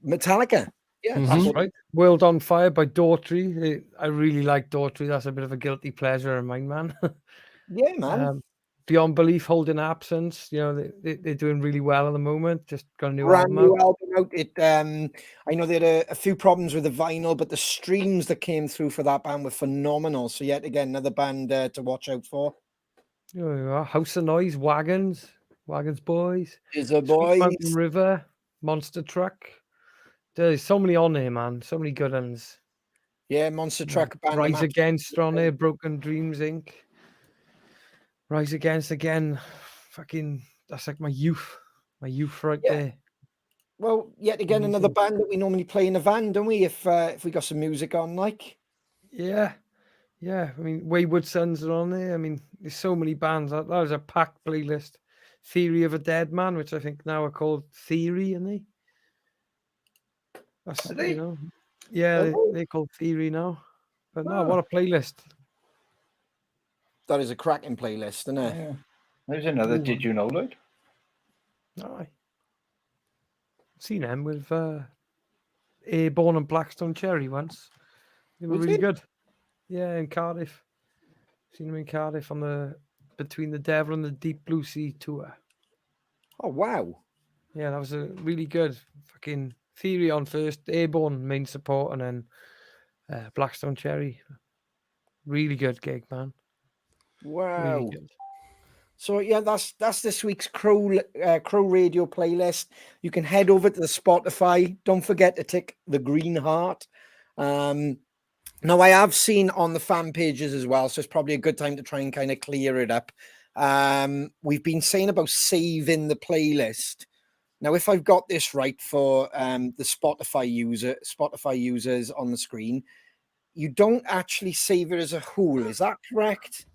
Metallica. Yeah, that's right. World on Fire by Daughtry. I really like Daughtry. That's a bit of a guilty pleasure of mine, man. Yeah, man. Beyond Belief, Holding Absence. You know, they're doing really well at the moment. Just got a new album out. I know they had a few problems with the vinyl, but the streams that came through for that band were phenomenal. So yet again, another band to watch out for. House of Noise, Wagons Boys. Is a boy. Mountain River, Monster Truck. There's so many on there, man. So many good ones. Yeah, Monster Truck band. Rise Against on there, Broken Dreams Inc. Rise Against again. Fucking, that's like my youth right there. Well, yet again, another band that we normally play in a van, don't we? If we got some music on, like. Yeah. I mean, Wayward Sons are on there. I mean, there's so many bands. That was a packed playlist. Theory of a Dead Man, which I think now are called Theory, aren't they? That's, they? You know, yeah, they're called Theory now. But no, what a playlist. That is a cracking playlist, isn't it? Yeah. There's another Did You Know, Lloyd? Aye. Seen them with Airborne and Blackstone Cherry once. They were really good. Yeah, in Cardiff. Seen them in Cardiff on the Between the Devil and the Deep Blue Sea tour. Oh, wow. Yeah, that was a really good fucking Theory on first, Airborne main support, and then Blackstone Cherry. Really good gig, man. Wow. Really good. So yeah, that's this week's Crow Radio playlist. You can head over to the Spotify. Don't forget to tick the green heart. Now I have seen on the fan pages as well, so it's probably a good time to try and kind of clear it up. We've been saying about saving the playlist. Now, if I've got this right for the Spotify users on the screen, you don't actually save it as a whole. Is that correct?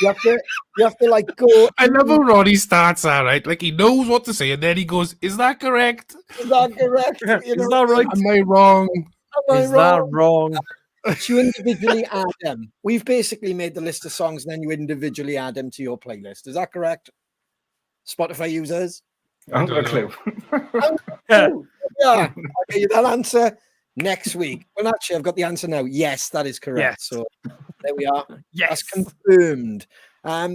You have to like go. I love how Ronnie starts that, right? Like he knows what to say, and then he goes, "Is that correct? Is that correct? Is that right? Am I wrong? Is that wrong?" So you individually add them. We've basically made the list of songs, and then you individually add them to your playlist. Is that correct? Spotify users? I haven't got a clue. Yeah. I'll get you that answer next week. Well, actually, I've got the answer now. Yes, that is correct. Yes. So there we are. Yes. That's confirmed.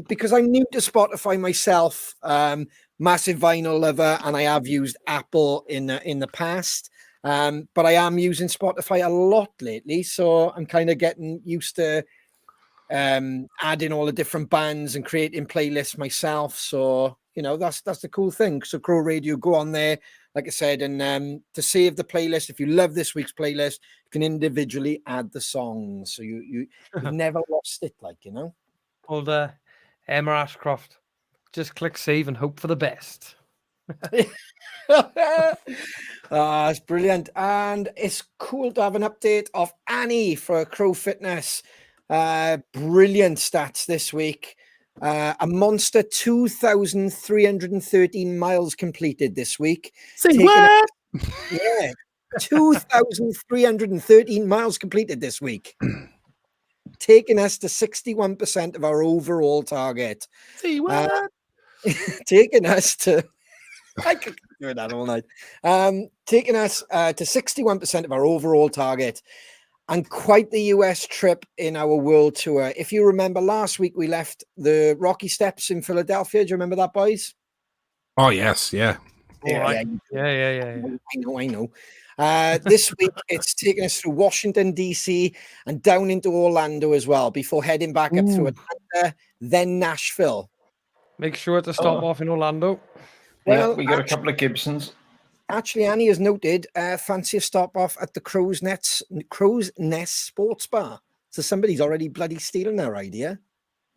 Because I'm new to Spotify myself, massive vinyl lover, and I have used Apple in the past. But I am using Spotify a lot lately, so I'm kind of getting used to adding all the different bands and creating playlists myself. So that's the cool thing. So Crow Radio, go on there, like I said, and to save the playlist. If you love this week's playlist, you can individually add the songs, so you've never lost it. Old Emma Ashcroft. Just click save and hope for the best. It's brilliant, and it's cool to have an update of Annie for Crow Fitness. Brilliant stats this week. A monster 2,313 miles completed this week. Say what? Yeah, 2,313 miles completed this week, taking us to 61% of our overall target. Say what? Taking us to I could keep doing that all night. Taking us to 61% of our overall target, and quite the US trip in our world tour. If you remember, last week we left the Rocky Steps in Philadelphia. Do you remember that, boys? Oh yes, yeah. Yeah. I know. This week it's taken us through Washington, DC, and down into Orlando as well, before heading back up through Atlanta, then Nashville. Make sure to stop off in Orlando. Well, we got a couple of Gibsons. Actually, Annie has noted, fancy a stop off at the Crow's Nest Sports Bar. So somebody's already bloody stealing their idea.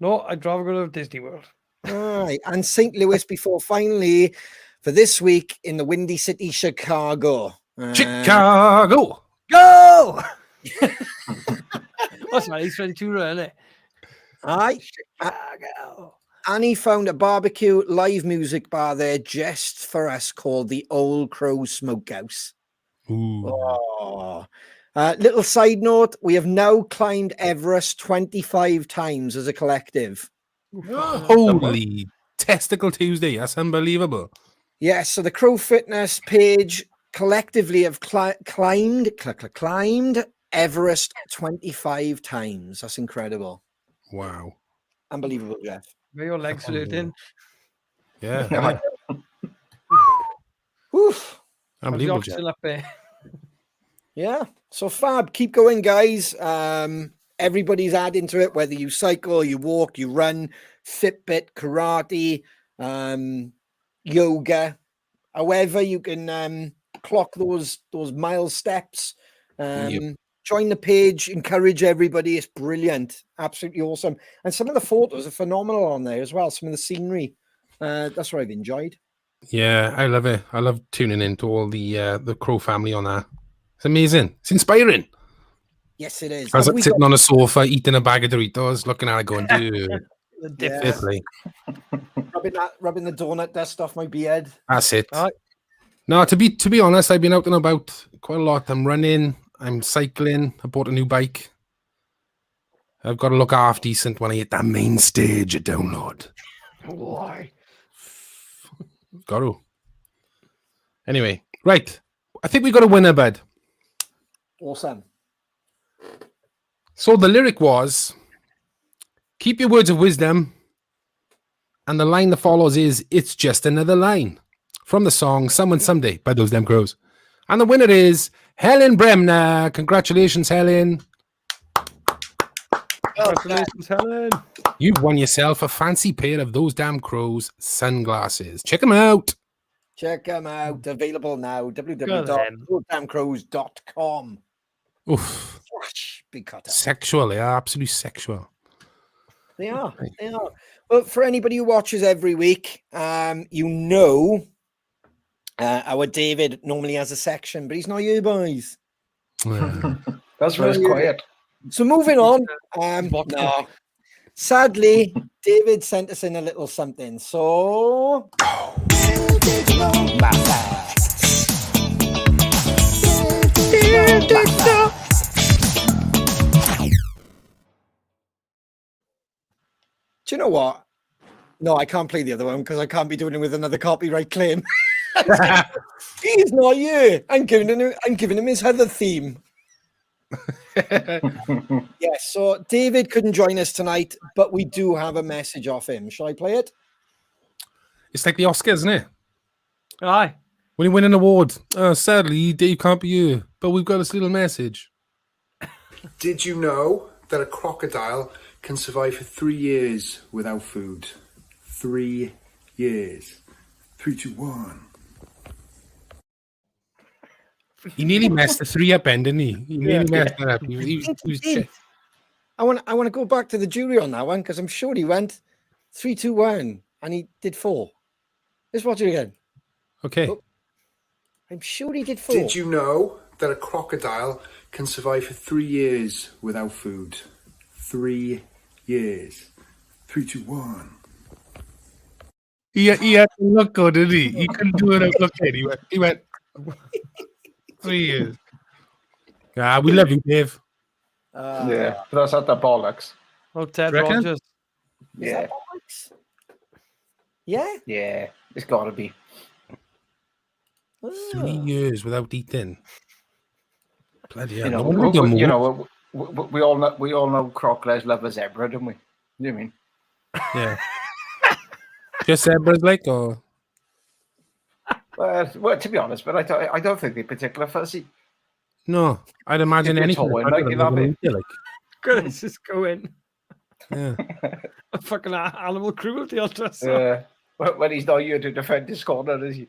No, I'd rather go to Disney World. All right. And St. Louis before finally for this week in the Windy City, Chicago. Chicago! Go! What's that? He's Ventura, isn't it? Aye. Chicago. Annie found a barbecue live music bar there just for us called the Old Crow Smokehouse. Ooh. Oh. Little side note, we have now climbed Everest 25 times as a collective. Holy Testicle Tuesday. That's unbelievable. Yes, so the Crow Fitness page collectively have climbed Everest 25 times. That's incredible. Wow. Unbelievable, Jeff. Where your legs hurting? Yeah. Oof. Unbelievable, Still Jeff. up there. Yeah. So fab. Keep going, guys. Everybody's adding to it, whether you cycle, you walk, you run, Fitbit, karate, yoga, however you can clock those mile steps. Join the page, encourage everybody. It's brilliant, absolutely awesome. And some of the photos are phenomenal on there as well. Some of the scenery, that's what I've enjoyed. Yeah, I love it. I love tuning into all the Crow family on that. It's amazing. It's inspiring. Yes, it is. I was sitting on a sofa eating a bag of Doritos, looking at it, going, "Dude, fair play." Rubbing the donut dust off my beard. That's it. No, to be honest, I've been out and about quite a lot. I'm running. I'm cycling. I bought a new bike. I've got to look half decent when I hit that main stage at download. Why? Got to. Anyway, right. I think we got a winner, bud. Awesome. So the lyric was, keep your words of wisdom. And the line that follows is, it's just another line. From the song Someone Someday by Those Damn Crows. And the winner is Helen Bremner. Congratulations, Helen. Congratulations, Helen. You've won yourself a fancy pair of Those Damn Crows sunglasses. Check them out. Check them out. Available now. www.thosedamncrows.com. Oof. Big cut. Sexual. They are absolutely sexual. They are. They are. Well, for anybody who watches every week, you know our David normally has a section, but he's not you, boys. That's very quiet. So moving on. No. Sadly, David sent us in a little something. So do you know what? No, I can't play the other one because I can't be doing it with another copyright claim. He's not you. I'm giving him his other theme. Yes, so David couldn't join us tonight, but we do have a message off him. Shall I play it? It's like the Oscars, isn't it? Aye. When you win an award, sadly, Dave can't be here, but we've got this little message. Did you know that a crocodile can survive for 3 years without food? 3 years. 3, 2, 1. He nearly messed the 3 up end, didn't he? He nearly messed that up. He was did. I want to go back to the jury on that one because I'm sure he went 3, 2, 1 and he did 4. Let's watch it again. Okay. Oh, I'm sure he did 4. Did you know that a crocodile can survive for 3 years without food? 3 years. 3, 2, 1. He had to look good, didn't he? He couldn't do it without looking. He went 3 years. Ah, we love you, Dave. Yeah, but that's not the bollocks. Oh, Ted Reckon? Rogers. Yeah, Yeah. yeah, it's got to be. 3 years without eating. Bloody hell. You know, No wonder we don't you move. know, we all know crocodiles love a zebra, don't we? You know what I mean? Yeah. Just zebras, like, or Well, to be honest, but I don't think they're particular fussy. no? I'd imagine If you're anything. tall, like, you'll have it. Like, Goodness, just go in. yeah. A fucking animal cruelty ultrasound. When he's not here to defend his corner, is he?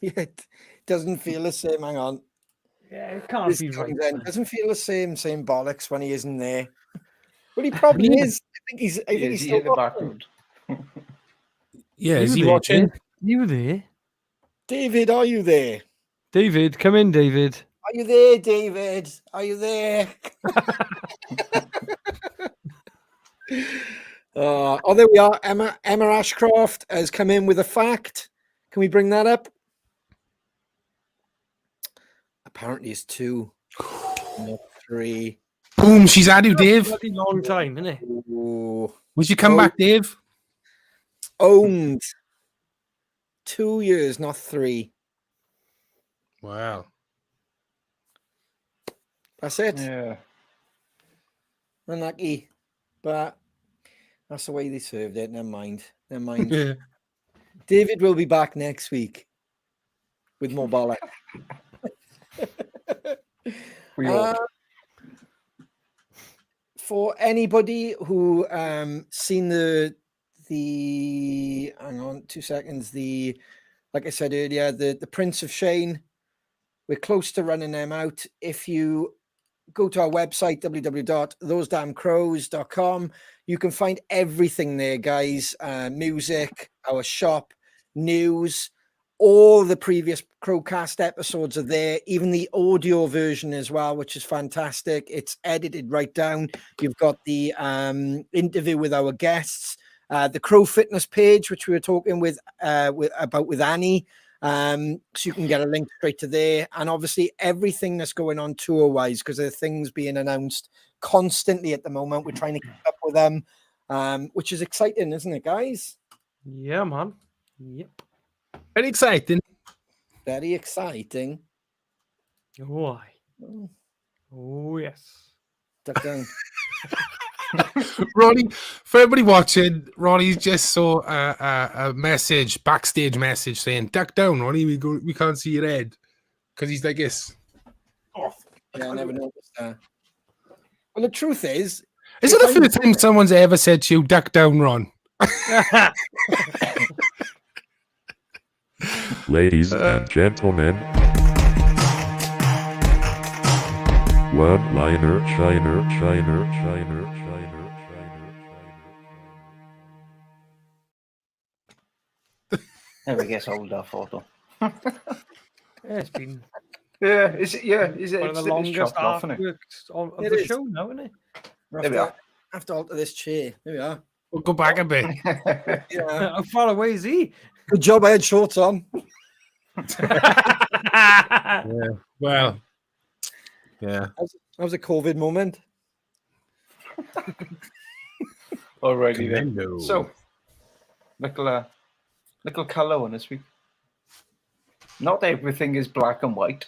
Yeah, it doesn't feel the same. Hang on. Yeah, it can't This be right. Townsend doesn't feel the same bollocks when he isn't there. Well, he probably is. I think he's Is he still in the background? Yeah, is You he there, watching? Dave? You there? David, are you there? David, come in, David. Are you there, David? Are you there? Oh, there we are. Emma Ashcroft has come in with a fact. Can we bring that up? Apparently it's 2, not 3. Boom, she's at you, Dave. Bloody long time, isn't it? Ooh. Would you come back, Dave? Owned. 2 years, not 3. Wow. That's it. Yeah. Unlucky. But that's the way they served it. Never mind. Never mind. Yeah. David will be back next week with more bollock. We all. For anybody who seen the hang on 2 seconds, like I said earlier, the Prince of Shane, we're close to running them out. If you go to our website www.thosedamncrows.com, you can find everything there, guys. Music, our shop, news, all the previous CrowCast episodes are there, even the audio version as well, which is fantastic. It's edited right down. You've got the interview with our guests, the Crow Fitness page, which we were talking with Annie. So you can get a link straight to there, and obviously everything that's going on tour-wise, because there are things being announced constantly at the moment. We're trying to keep up with them, which is exciting, isn't it, guys? Yeah, man. Yep. Very exciting. Very exciting. Why? Oh, yes. Duck down. Ronnie, for everybody watching, Ronnie just saw a message, backstage message saying, "Duck down, Ronnie. We can't see your head," because he's like this. Yeah, I never noticed that. Well, the truth is it the first time someone's ever said to you, "Duck down, Ron"? Ladies and gentlemen, one-liner, shiner. Never gets old, that photo. Yeah, it's been Yeah, is it? Yeah, is it? one of the It's longest chopped off, isn't it? artworks of It the is. show now, isn't it? There we are. Have to alter this chair. There we are. We'll go back a bit. Yeah. How far away is he? Good job I had shorts on. Yeah. Well. Yeah. That was a COVID moment. Alrighty then. Commando. So, little colour one this week. Not everything is black and white.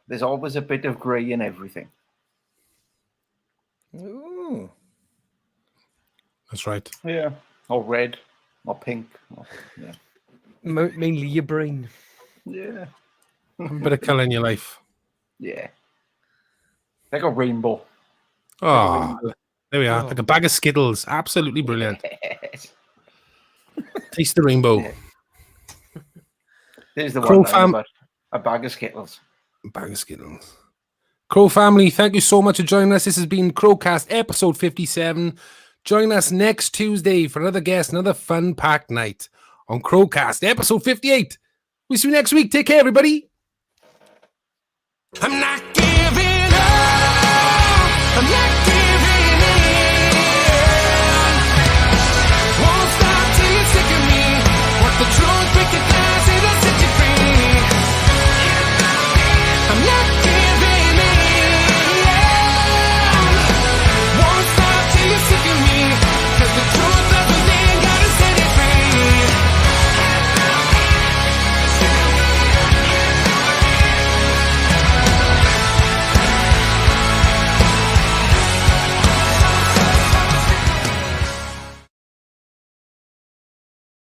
There's always a bit of grey in everything. Ooh. That's right. Yeah. Or red. or pink. Yeah. Mainly your brain. Yeah. A bit of colour in your life. Yeah. Like a rainbow. Oh, there we are. Oh. Like a bag of Skittles. Absolutely brilliant. Yes. Taste the rainbow. Yeah. There's the Crow one line fam- about a bag of Skittles. Bag of Skittles. Crow family, thank you so much for joining us. This has been CrowCast episode 57. Join us next Tuesday for another guest, another fun-packed night on CrowCast episode 58. We'll see you next week. Take care, everybody. I'm not giving up. I'm not